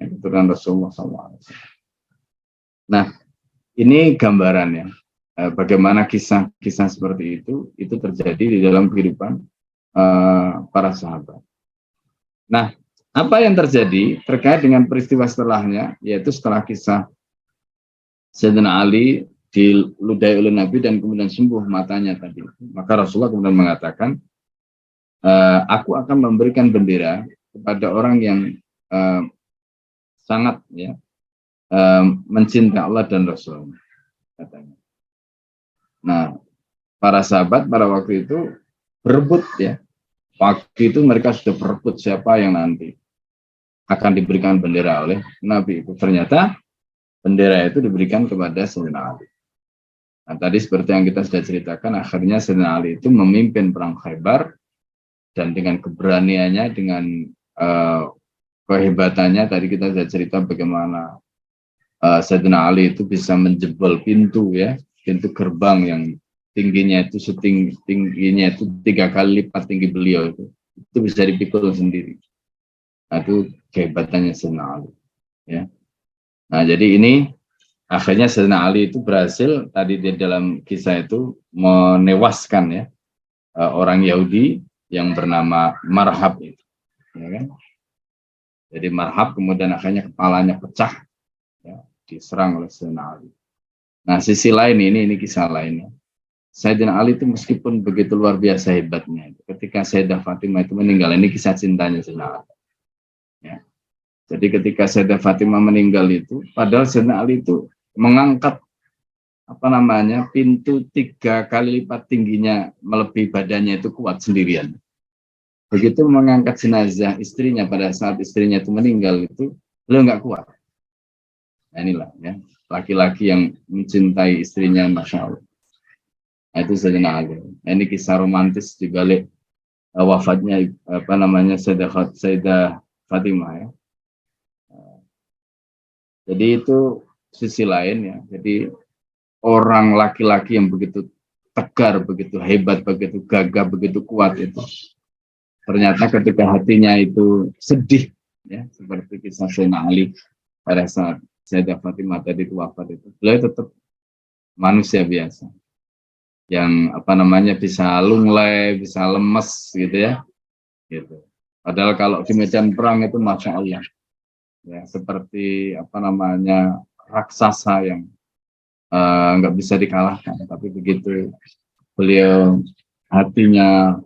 Keturunan Rasulullah SAW. Nah ini gambarannya. Bagaimana kisah-kisah seperti itu terjadi di dalam kehidupan para sahabat. Nah apa yang terjadi terkait dengan peristiwa setelahnya, yaitu setelah kisah Sayyidina Ali diludahi oleh Nabi dan kemudian sembuh matanya tadi. Maka Rasulullah kemudian mengatakan, aku akan memberikan bendera kepada orang yang sangat ya mencintai Allah dan Rasul, katanya. Nah, para sahabat pada waktu itu berebut ya. Waktu itu mereka sudah berebut siapa yang nanti akan diberikan bendera oleh Nabi itu. Ternyata bendera itu diberikan kepada Sayyidina Ali. Nah, tadi seperti yang kita sudah ceritakan, akhirnya Sayyidina Ali itu memimpin perang Khaybar, dan dengan keberaniannya, dengan kehebatannya, tadi kita sudah cerita bagaimana Sayyidina Ali itu bisa menjebol pintu ya, pintu gerbang yang tingginya itu tingginya itu 3 kali lipat tinggi beliau itu bisa dipikul sendiri. Nah, itu kehebatannya Sayyidina Ali ya. Nah, jadi ini akhirnya Sayyidina Ali itu berhasil tadi di dalam kisah itu menewaskan ya orang Yahudi yang bernama Marhab itu, ya kan? Jadi Marhab kemudian akhirnya kepalanya pecah, ya, diserang oleh Sayyidina Ali. Nah, sisi lain ini kisah lainnya. Sayyidina Ali itu meskipun begitu luar biasa hebatnya, ketika Sayyidah Fatimah itu meninggal, ini kisah cintanya Sayyidina Ali. Ya. Jadi ketika Sayyidah Fatimah meninggal itu, padahal Sayyidina Ali itu mengangkat pintu 3 kali lipat tingginya melebihi badannya itu kuat sendirian. Begitu mengangkat jenazah istrinya pada saat istrinya itu meninggal itu, beliau nggak kuat. Nah, inilah ya laki-laki yang mencintai istrinya, Masya Allah. Nah, itu Sayyidina Ali. Nah, ini kisah romantis di balik wafatnya Sayyidah Fatimah ya. Jadi itu sisi lain ya. Jadi orang laki-laki yang begitu tegar, begitu hebat, begitu gagah, begitu kuat itu, ternyata ketika hatinya itu sedih ya, seperti kisah Sayyidina Ali pada saat Sayyidah Fatimah tadi itu wafat itu, beliau tetap manusia biasa. yang apa namanya bisa lunglai, bisa lemes gitu ya. Gitu. Padahal kalau di medan perang itu masya Allah, ya seperti apa namanya raksasa yang nggak bisa dikalahkan. Tapi begitu beliau hatinya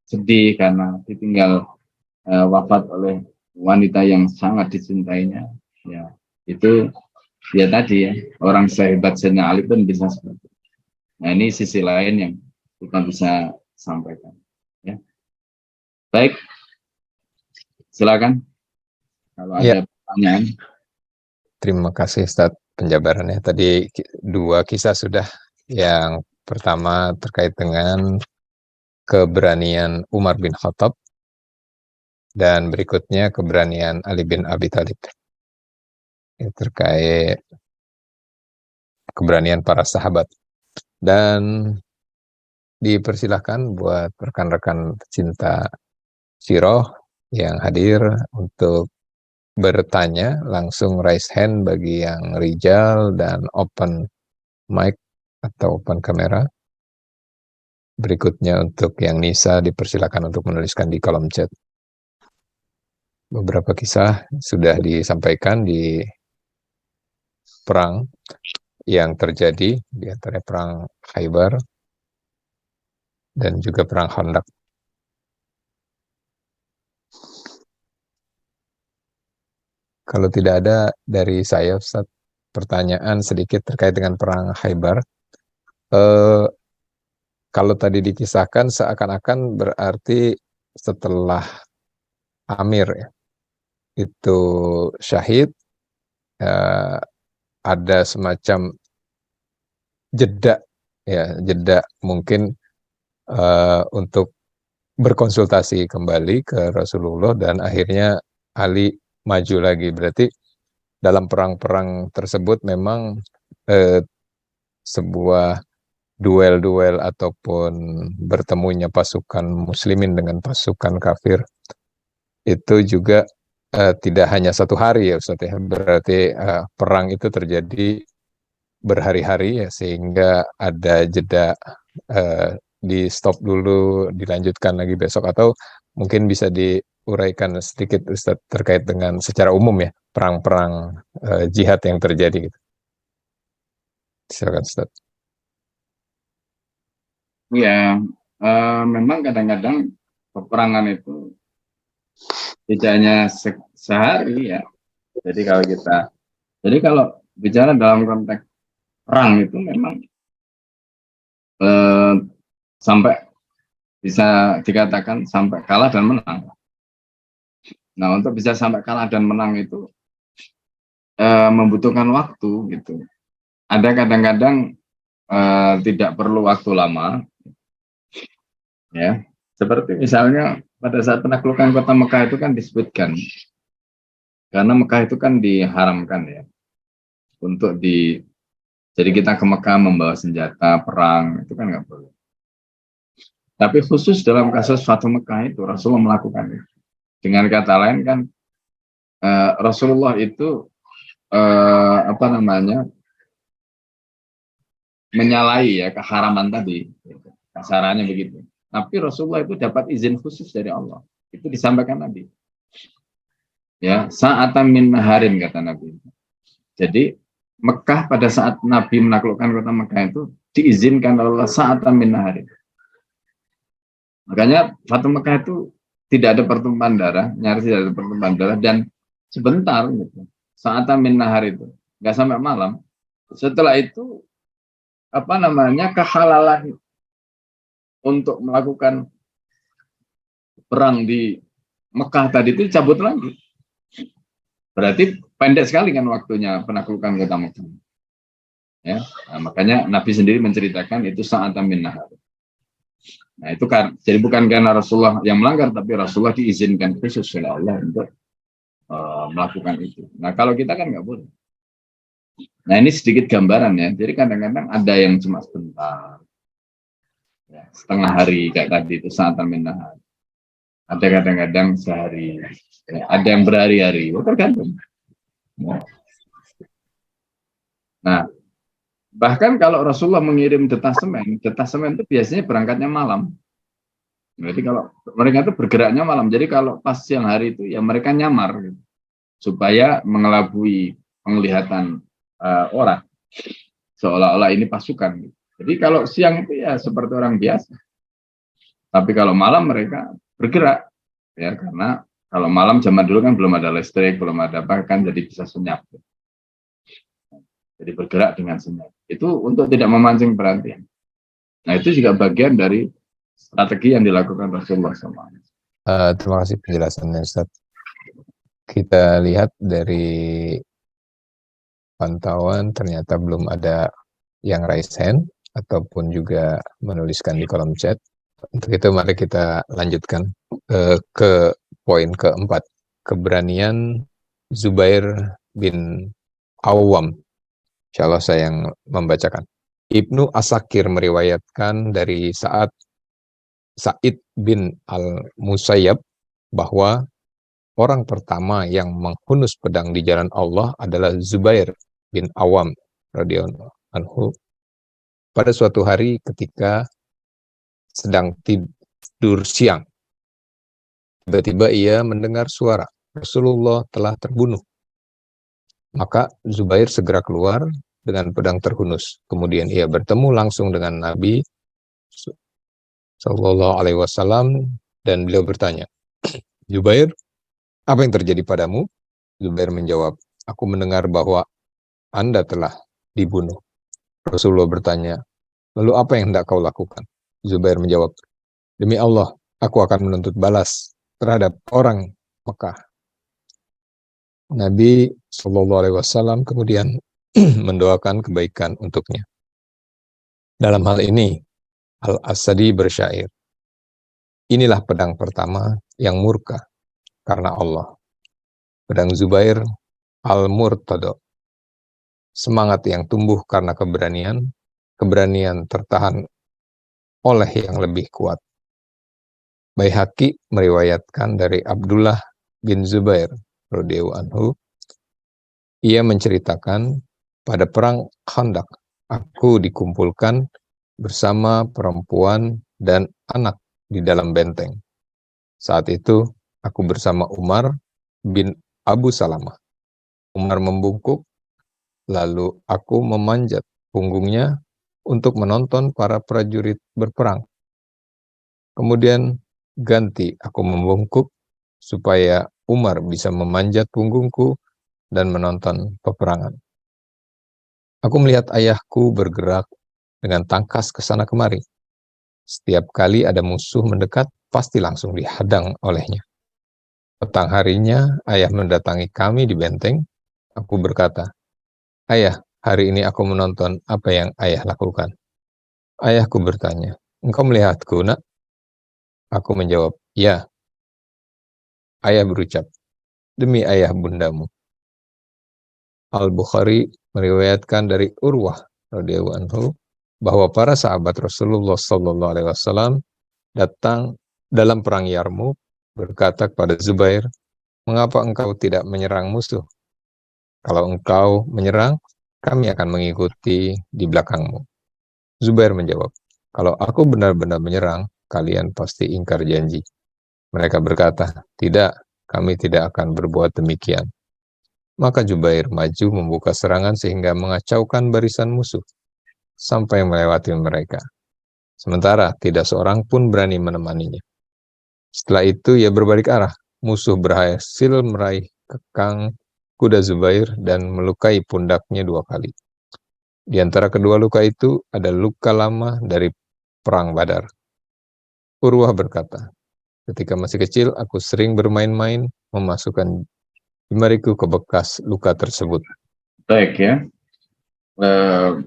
sedih karena ditinggal wafat oleh wanita yang sangat dicintainya, ya itu ya tadi ya, orang sehebat Sayyidina Ali pun bisa seperti itu. Nah ini sisi lain yang kita bisa sampaikan ya. Baik, silakan kalau Ya, ada pertanyaan. terima kasih Ustadz penjabarannya. Tadi dua kisah sudah. Yang pertama terkait dengan keberanian Umar bin Khattab, dan berikutnya keberanian Ali bin Abi Thalib. Ini terkait keberanian para sahabat. Dan dipersilahkan buat rekan-rekan cinta Siroh yang hadir untuk bertanya, langsung raise hand bagi yang rijal dan open mic atau open kamera. Berikutnya untuk yang nisa dipersilakan untuk menuliskan di kolom chat. Beberapa kisah sudah disampaikan di perang yang terjadi, di antara perang Khaybar dan juga perang Khandaq. Kalau tidak ada dari saya, Ustaz, pertanyaan sedikit terkait dengan perang Khaybar. Kalau tadi dikisahkan seakan-akan berarti setelah Amir ya, itu syahid, ada semacam jeda ya, jeda mungkin untuk berkonsultasi kembali ke Rasulullah, dan akhirnya Ali maju lagi. Berarti dalam perang-perang tersebut memang sebuah duel-duel ataupun bertemunya pasukan muslimin dengan pasukan kafir itu juga tidak hanya satu hari ya Ustaz ya. Berarti perang itu terjadi berhari-hari ya, sehingga ada jeda, di stop dulu, dilanjutkan lagi besok, atau mungkin bisa diuraikan sedikit Ustaz terkait dengan secara umum ya perang-perang jihad yang terjadi gitu. Silakan Ustaz. Ya, memang kadang-kadang peperangan itu tidak hanya sehari ya. Jadi kalau bicara dalam konteks perang itu memang sampai bisa dikatakan sampai kalah dan menang. Nah, untuk bisa sampai kalah dan menang itu membutuhkan waktu gitu. Ada kadang-kadang tidak perlu waktu lama, ya. Seperti misalnya pada saat penaklukan kota Mekah itu kan disebutkan, karena Mekah itu kan diharamkan ya untuk jadi kita ke Mekah membawa senjata perang itu kan nggak boleh. Tapi khusus dalam kasus Fatu Mekah itu Rasulullah melakukan itu. Dengan kata lain kan Rasulullah itu apa namanya menyalahi ya keharaman tadi, kasarannya begitu. Tapi Rasulullah itu dapat izin khusus dari Allah. Itu disampaikan Nabi. Ya, sa'atan min naharin kata Nabi. Jadi Mekah pada saat Nabi menaklukkan kota Mekah itu diizinkan oleh Allah sa'atan min naharin. Makanya Fatu Mekah itu tidak ada pertumpahan darah, nyaris tidak ada pertumpahan darah, dan sebentar gitu. Sa'atan min nahar itu, nggak sampai malam. Setelah itu apa namanya kehalalan untuk melakukan perang di Mekah tadi itu cabut lagi. Berarti pendek sekali kan waktunya penaklukan kota Mekah. Ya, nah, makanya Nabi sendiri menceritakan itu sa'atan min nahar. Nah itu kan jadi bukan karena Rasulullah yang melanggar, tapi Rasulullah diizinkan khusus oleh Allah untuk melakukan itu. Nah kalau kita kan nggak boleh. Nah ini sedikit gambaran ya. Jadi kadang-kadang ada yang cuma sebentar, ya, setengah hari kayak tadi itu sa'atan min nahar. Ada kadang-kadang sehari, ya, ada yang berhari-hari, tergantung. Nah Bahkan kalau Rasulullah mengirim detasemen itu biasanya berangkatnya malam. Jadi kalau mereka itu bergeraknya malam. Jadi kalau pas siang hari itu ya mereka nyamar gitu, supaya mengelabui penglihatan orang seolah-olah ini pasukan. Gitu. Jadi kalau siang itu ya seperti orang biasa. Tapi kalau malam mereka bergerak ya karena kalau malam zaman dulu kan belum ada listrik, belum ada apa kan jadi bisa senyap. Jadi bergerak dengan senyap. Itu untuk tidak memancing perhatian. Nah itu juga bagian dari strategi yang dilakukan Rasulullah SAW. Terima kasih penjelasannya, Ustaz. Kita lihat dari pantauan ternyata belum ada yang raise hand ataupun juga menuliskan di kolom chat. Untuk itu mari kita lanjutkan ke poin keempat. Keberanian Zubair bin Awam. Insyaallah saya yang membacakan. Ibnu Asakir meriwayatkan dari Sa'id bin Al-Musayyab bahwa orang pertama yang menghunus pedang di jalan Allah adalah Zubair bin Awam radhiyallahu anhu. Pada suatu hari ketika sedang tidur siang, tiba-tiba ia mendengar suara Rasulullah telah terbunuh. Maka Zubair segera keluar dengan pedang terhunus. Kemudian ia bertemu langsung dengan Nabi Sallallahu Alaihi Wasallam dan beliau bertanya, Zubair, apa yang terjadi padamu? Zubair menjawab, aku mendengar bahwa Anda telah dibunuh. Rasulullah bertanya, lalu apa yang hendak kau lakukan? Zubair menjawab, demi Allah, aku akan menuntut balas terhadap orang Mekah. Nabi Sallallahu Alaihi Wasallam kemudian mendoakan kebaikan untuknya. Dalam hal ini, Al-Asadi bersyair, inilah pedang pertama yang murka karena Allah. Pedang Zubair Al-Murtado, semangat yang tumbuh karena keberanian tertahan oleh yang lebih kuat. Baihaqi meriwayatkan dari Abdullah bin Zubair radhiyallahu anhu, ia menceritakan pada perang Khandaq aku dikumpulkan bersama perempuan dan anak di dalam benteng. Saat itu aku bersama Umar bin Abu Salamah. Umar membungkuk, lalu aku memanjat punggungnya untuk menonton para prajurit berperang. Kemudian ganti aku membungkuk supaya Umar bisa memanjat punggungku dan menonton peperangan. Aku melihat ayahku bergerak dengan tangkas ke sana kemari. Setiap kali ada musuh mendekat, pasti langsung dihadang olehnya. Petang harinya, ayah mendatangi kami di benteng. Aku berkata, ayah, hari ini aku menonton apa yang ayah lakukan. Ayahku bertanya, engkau melihatku, nak? Aku menjawab, ya. Ayah berucap, demi ayah bundamu. Al-Bukhari meriwayatkan dari Urwah radhiyallahu anhu bahwa para sahabat Rasulullah sallallahu alaihi wasallam datang dalam perang Yarmuk berkata kepada Zubair, mengapa engkau tidak menyerang musuh? Kalau engkau menyerang, kami akan mengikuti di belakangmu. Zubair menjawab, kalau aku benar-benar menyerang, kalian pasti ingkar janji. Mereka berkata, tidak, kami tidak akan berbuat demikian. Maka Zubair maju membuka serangan sehingga mengacaukan barisan musuh sampai melewati mereka. Sementara tidak seorang pun berani menemaninya. Setelah itu ia berbalik arah. Musuh berhasil meraih kekang kuda Zubair dan melukai pundaknya 2 kali. Di antara kedua luka itu ada luka lama dari perang Badar. Urwah berkata, ketika masih kecil aku sering bermain-main memasukkan jemariku ke bekas luka tersebut. Baik ya.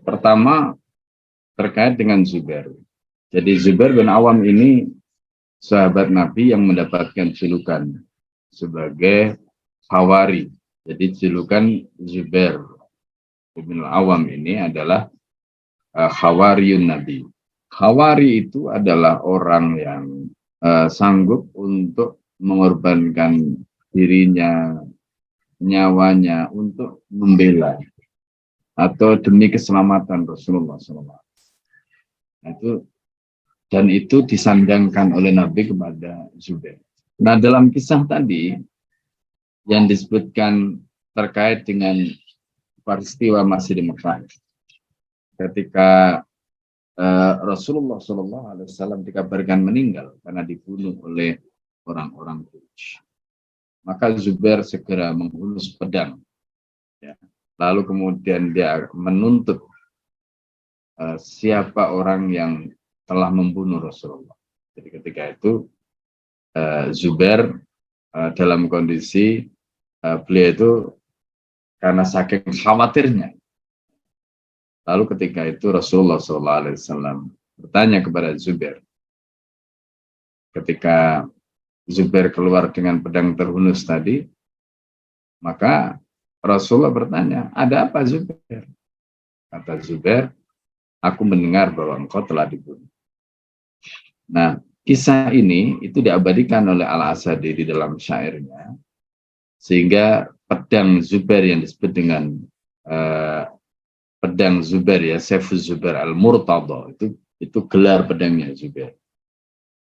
Pertama terkait dengan Zubair. Jadi Zubair bin Awam ini sahabat Nabi yang mendapatkan julukan sebagai Hawari. Jadi julukan Zubair bin Awam ini adalah Hawariyun Nabi. Hawari itu adalah orang yang sanggup untuk mengorbankan dirinya, nyawanya untuk membela atau demi keselamatan Rasulullah SAW. Nah, dan itu disandangkan oleh Nabi kepada Zubair. Nah, dalam kisah tadi yang disebutkan terkait dengan peristiwa masih di Mekah, ketika Rasulullah SAW dikabarkan meninggal karena dibunuh oleh orang-orang Quraisy, maka Zubair segera menghunus pedang, ya. Lalu kemudian dia menuntut siapa orang yang telah membunuh Rasulullah. Jadi ketika itu Zubair dalam kondisi beliau itu karena saking khawatirnya. Lalu ketika itu Rasulullah SAW bertanya kepada Zubair. Ketika Zubair keluar dengan pedang terhunus tadi, maka Rasulullah bertanya, ada apa Zubair? Kata Zubair, aku mendengar bahwa engkau telah dibunuh. Nah, kisah ini itu diabadikan oleh Al-Asadi di dalam syairnya, sehingga pedang Zubair yang disebut dengan pedang Zubair, ya, Saifuz Zubair Al-Murtada, itu gelar pedangnya Zubair.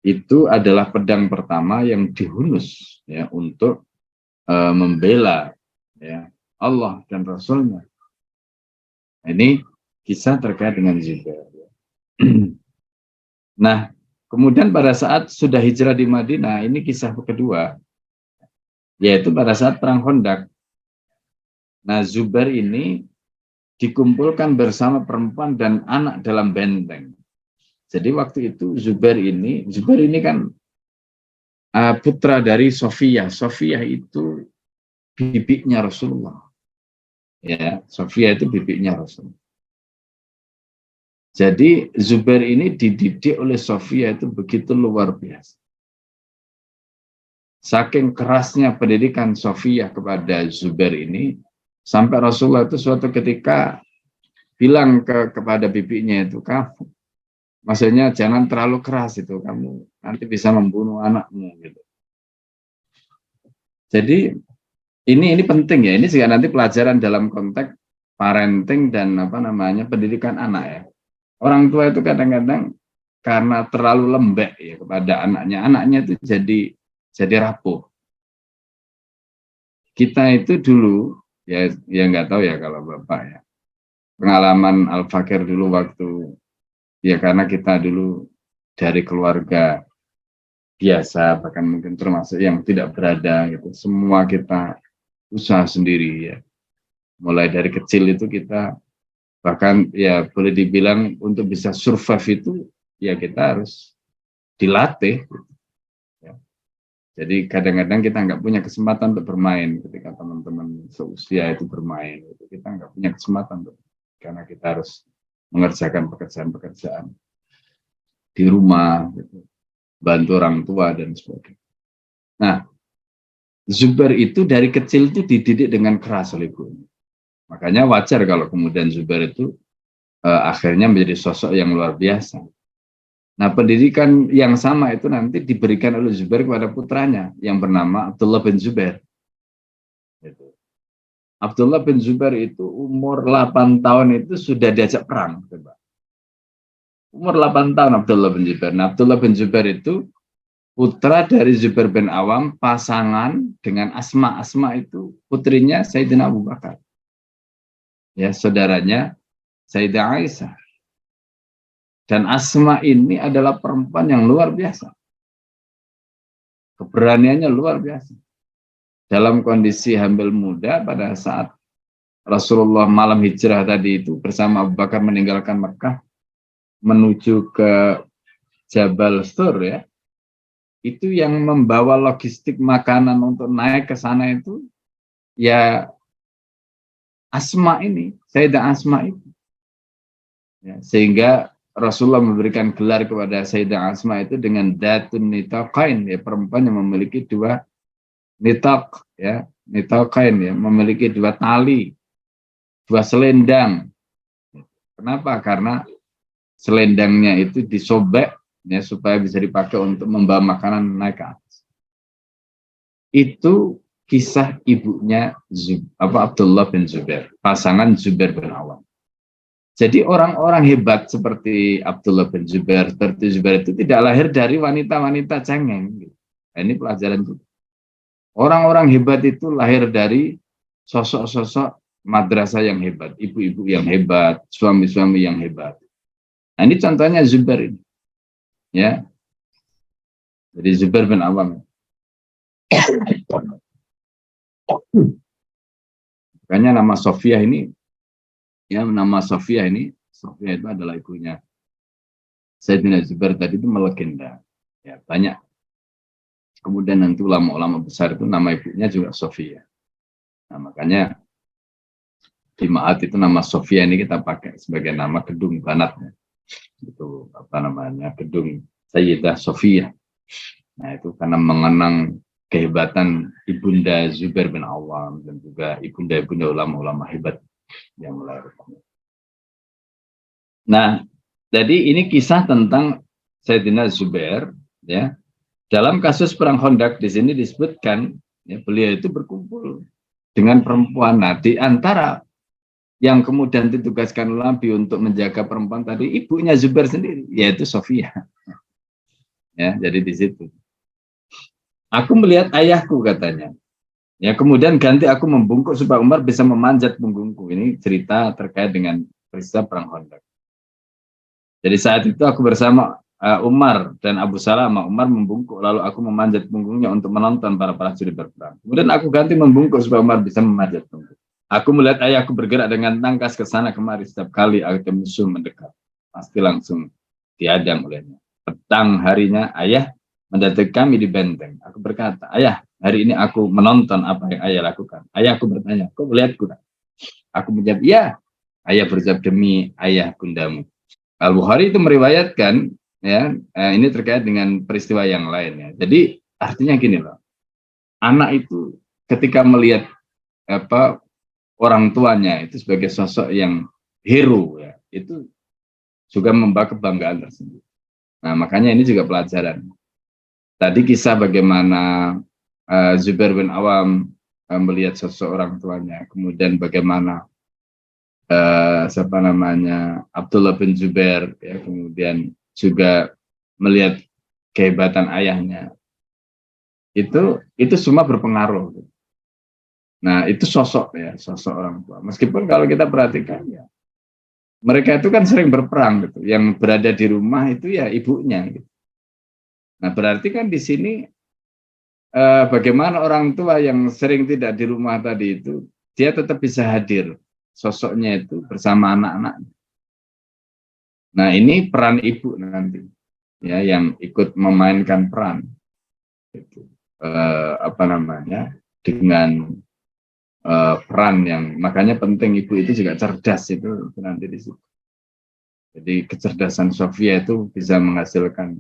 Itu adalah pedang pertama yang dihunus, ya, untuk membela, ya, Allah dan Rasulnya. Ini kisah terkait dengan Zubair. Nah, kemudian pada saat sudah hijrah di Madinah, ini kisah kedua, yaitu pada saat perang Khandaq. Nah, Zubair ini dikumpulkan bersama perempuan dan anak dalam benteng. Jadi waktu itu Zubair ini kan putra dari Sofiyah. Sofiyah itu bibiknya Rasulullah. Ya, Sofiyah itu bibiknya Rasulullah. Jadi Zubair ini dididik oleh Sofiyah itu begitu luar biasa. Saking kerasnya pendidikan Sofiyah kepada Zubair ini, sampai Rasulullah itu suatu ketika bilang kepada bibiknya itu, kamu, maksudnya jangan terlalu keras itu, kamu nanti bisa membunuh anakmu gitu. Jadi ini penting, ya, ini juga nanti pelajaran dalam konteks parenting dan pendidikan anak, ya. Orang tua itu kadang-kadang karena terlalu lembek, ya, kepada anaknya itu jadi rapuh. Kita itu dulu, ya nggak tahu ya kalau Bapak, ya, pengalaman Al-Fakir dulu waktu, ya, karena kita dulu dari keluarga biasa, bahkan mungkin termasuk yang tidak berada gitu, semua kita usaha sendiri, ya. Mulai dari kecil itu kita bahkan, ya, boleh dibilang untuk bisa survive itu, ya, kita harus dilatih, ya. Jadi kadang-kadang kita nggak punya kesempatan untuk bermain ketika teman-teman seusia itu bermain, gitu. Kita nggak punya kesempatan karena kita harus mengerjakan pekerjaan-pekerjaan di rumah, gitu, bantu orang tua dan sebagainya. Nah, Zubair itu dari kecil itu dididik dengan keras oleh ibunya. Makanya wajar kalau kemudian Zubair itu akhirnya menjadi sosok yang luar biasa. Nah, pendidikan yang sama itu nanti diberikan oleh Zubair kepada putranya yang bernama Abdullah bin Zubair. Gitu. Abdullah bin Zubair itu umur 8 tahun itu sudah diajak perang. Coba. Umur 8 tahun Abdullah bin Zubair. Nah, Abdullah bin Zubair itu putra dari Zubair bin Awam, pasangan dengan Asma. Asma itu putrinya Sayyidina Abu Bakar. Ya, saudaranya Sayyidah Aisyah. Dan Asma ini adalah perempuan yang luar biasa. Keberaniannya luar biasa. Dalam kondisi hamil muda pada saat Rasulullah malam hijrah tadi itu bersama Abu Bakar meninggalkan Mekah menuju ke Jabal Thur, ya. Itu yang membawa logistik makanan untuk naik ke sana itu, ya, Asma ini, Sayyidah Asma itu. Ya, sehingga Rasulullah memberikan gelar kepada Sayyidah Asma itu dengan Datun Nitaqain, ya, perempuan yang memiliki 2 nitaq, ya, Nitaqain, ya, memiliki 2 tali, 2 selendang. Kenapa? Karena selendangnya itu disobek, ya, supaya bisa dipakai untuk membawa makanan naik ke atas. Itu kisah ibunya Abdullah bin Zubair, pasangan Zubair bin Awam. Jadi orang-orang hebat seperti Abdullah bin Zubair, seperti Zubair itu tidak lahir dari wanita-wanita cengeng. Nah, ini pelajaran juga. Orang-orang hebat itu lahir dari sosok-sosok madrasah yang hebat, ibu-ibu yang hebat, suami-suami yang hebat. Nah, ini contohnya Zubair ini. Ya. Jadi Zubair bin Awam. Makanya nama Sofia ini, ya, nama Sofia ini, Sofia itu adalah ibunya Sayyidina Zubair tadi, itu melegenda. Ya, banyak. Kemudian nanti ulama-ulama besar itu nama ibunya juga Sofia. Nah, makanya di Ma'at itu nama Sofia ini kita pakai sebagai nama gedung banatnya. Itu apa namanya? Gedung Sayyidah Sofia. Nah, itu karena mengenang kehebatan Ibunda Zubair bin Awam dan juga ibunda-ibunda ulama-ulama hebat yang melahirkan. Nah, jadi ini kisah tentang Sayyidina Zubair, ya. Dalam kasus perang Khandaq di sini disebutkan, ya, beliau itu berkumpul dengan perempuan. Nah, di antara yang kemudian ditugaskan Nabi untuk menjaga perempuan tadi, ibunya Zubair sendiri, yaitu Sofia. Ya, jadi di situ. Aku melihat ayahku, katanya. Ya, kemudian ganti aku membungkuk supaya Umar bisa memanjat punggungku. Ini cerita terkait dengan peristiwa perang Khandaq. Jadi saat itu aku bersama Umar dan Abu Salamah. Umar membungkuk, lalu aku memanjat punggungnya untuk menonton para prajurit berperang. Kemudian aku ganti membungkuk supaya Umar bisa memanjat punggungku. Aku melihat ayahku bergerak dengan tangkas ke sana kemari setiap kali ada musuh mendekat. Pasti langsung diadang olehnya. Petang harinya ayah mendatangi kami di benteng. Aku berkata, ayah, hari ini aku menonton apa yang ayah lakukan. Ayahku bertanya, kau melihatku? Aku menjawab, ya. Ayah berucap, demi ayah bundamu. Al-Bukhari itu meriwayatkan, ya, ini terkait dengan peristiwa yang lain. Ya. Jadi artinya gini loh, anak itu ketika melihat apa orang tuanya itu sebagai sosok yang hero, ya, itu juga membawa kebanggaan tersendiri. Nah, makanya ini juga pelajaran. Tadi kisah bagaimana Zubair bin Awam melihat sosok orang tuanya, kemudian bagaimana siapa namanya Abdullah bin Zubair, ya, kemudian juga melihat kehebatan ayahnya. Itu semua berpengaruh. Nah, itu sosok, ya, sosok orang tua. Meskipun kalau kita perhatikan, ya, mereka itu kan sering berperang gitu. Yang berada di rumah itu ya ibunya gitu. Nah, berarti kan di sini bagaimana orang tua yang sering tidak di rumah tadi itu, dia tetap bisa hadir sosoknya itu bersama anak-anak. Nah, ini peran ibu nanti, ya, yang ikut memainkan peran itu, apa namanya, dengan peran yang, makanya penting ibu itu juga cerdas, itu nanti di situ. Jadi kecerdasan Sofia itu bisa menghasilkan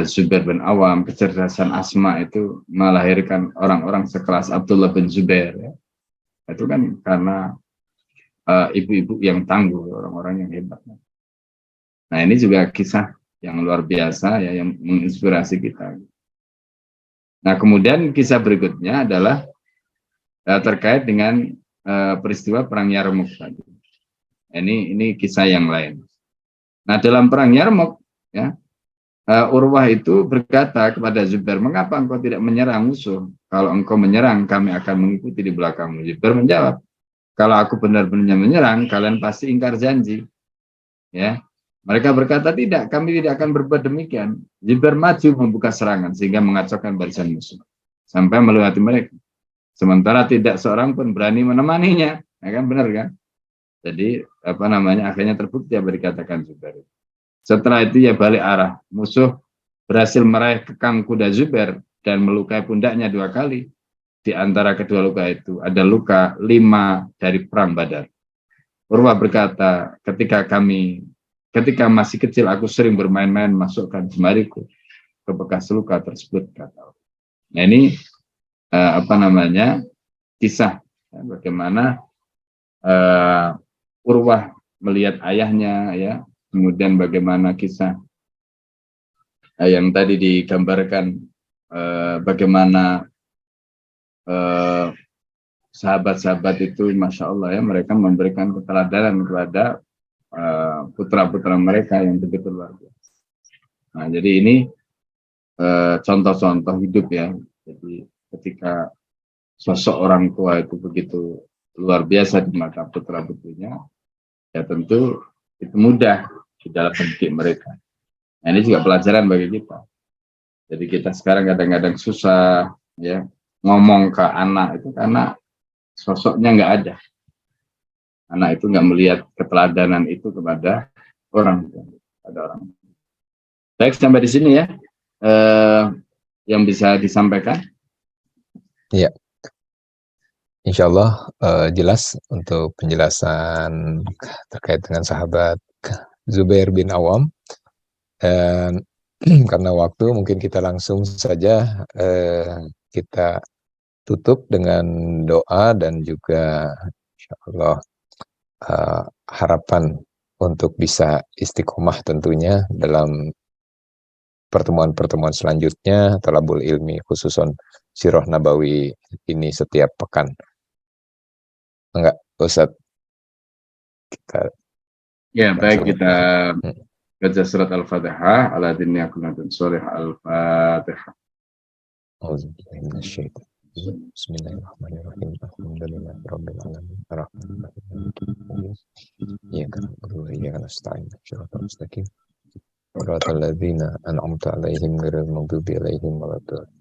Zubair bin Awam, kecerdasan Asma itu melahirkan orang-orang sekelas Abdullah bin Zubair, ya. Itu kan karena ibu-ibu yang tangguh, orang-orang yang hebat. Nah, ini juga kisah yang luar biasa, ya, yang menginspirasi kita. Nah, kemudian kisah berikutnya adalah terkait dengan peristiwa perang Yarmuk tadi. Ini kisah yang lain. Nah, dalam perang Yarmuk, ya, Urwah itu berkata kepada Zubair, mengapa engkau tidak menyerang musuh? Kalau engkau menyerang, kami akan mengikuti di belakangmu. Zubair menjawab, kalau aku benar-benar menyerang, kalian pasti ingkar janji. Ya, mereka berkata, tidak, kami tidak akan berbuat demikian. Zubair maju membuka serangan sehingga mengacaukan barisan musuh sampai melewati mereka. Sementara tidak seorang pun berani menemaninya. Ya kan, benar kan? Jadi apa namanya, akhirnya terbukti apa dikatakan Zubair. Setelah itu ya balik arah. Musuh berhasil meraih kekang kuda Zubair dan melukai pundaknya 2 kali. Di antara kedua luka itu ada luka 5 dari perang Badar. Urwah berkata, ketika masih kecil aku sering bermain-main masukkan jemariku ke bekas luka tersebut, kata. Nah, ini apa namanya, kisah, ya, bagaimana Urwah melihat ayahnya, ya. Kemudian bagaimana kisah yang tadi digambarkan, bagaimana sahabat-sahabat itu, Masya Allah, ya, mereka memberikan keteladanan kepada putra-putra mereka yang begitu luar biasa. Nah, jadi ini contoh-contoh hidup ya. Jadi ketika sosok orang tua itu begitu luar biasa di mata putra-putrinya, ya tentu itu mudah di dalam mendidik mereka. Nah, ini juga pelajaran bagi kita. Jadi kita sekarang kadang-kadang susah ya ngomong ke anak itu karena sosoknya nggak ada. Anak itu nggak melihat keteladanan itu kepada orang tua. Ada orang. Baik, sampai di sini ya. Yang bisa disampaikan. Ya, insya Allah jelas untuk penjelasan terkait dengan sahabat Zubair bin Awam. Dan karena waktu mungkin kita langsung saja kita tutup dengan doa dan juga insya Allah harapan untuk bisa istiqomah tentunya dalam pertemuan-pertemuan selanjutnya Thalabul Ilmi khususon Sirah Nabawi ini setiap pekan. Enggak, Ustaz. Ya, baik, kita baca surat Al-Fatihah ala dinni akunatun surah Al-Fatihah. Bismillahirrahmanirrahim. Alhamdulillahirabbil alamin. Arrahmanirrahim. Iyyaka na'budu wa iyyaka nasta'in. Shiratal mustaqim. Shiratal ladzina an'amta 'alaihim ghairil maghdubi 'alaihim waladdallin.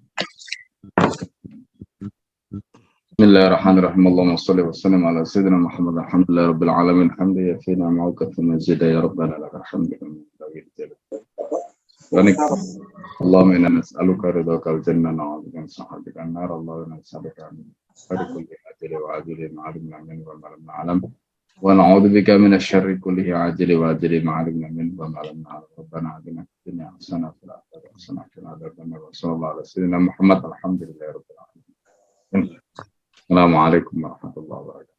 Bismillahirrahmanirrahim. Allahumma shalli wa sallim ala sayyidina Muhammad. Alhamdulillah rabbil alamin. Hamdan yafina ma'uka mazida ya rabbana lakal hamdu Allahumma inna nas'aluka ridhaka al-jannah wa a'udzu bika min sakhatika an-nar. Allahumma nas'aluka min kulli ajli wa ajli ma'alimna min wa ma lam na'lam wa na'udzu bika min asy-syarri kulli ajli wa ajli ma'alimna min wa ma lam na'lam. Rabbana atina fid dunya hasanah wa fil akhirati hasanah wa qina adzabannar. Sallallahu alaihi wasallam Muhammad. Alhamdulillahirabbil alamin. Assalamualaikum warahmatullahi wabarakatuh.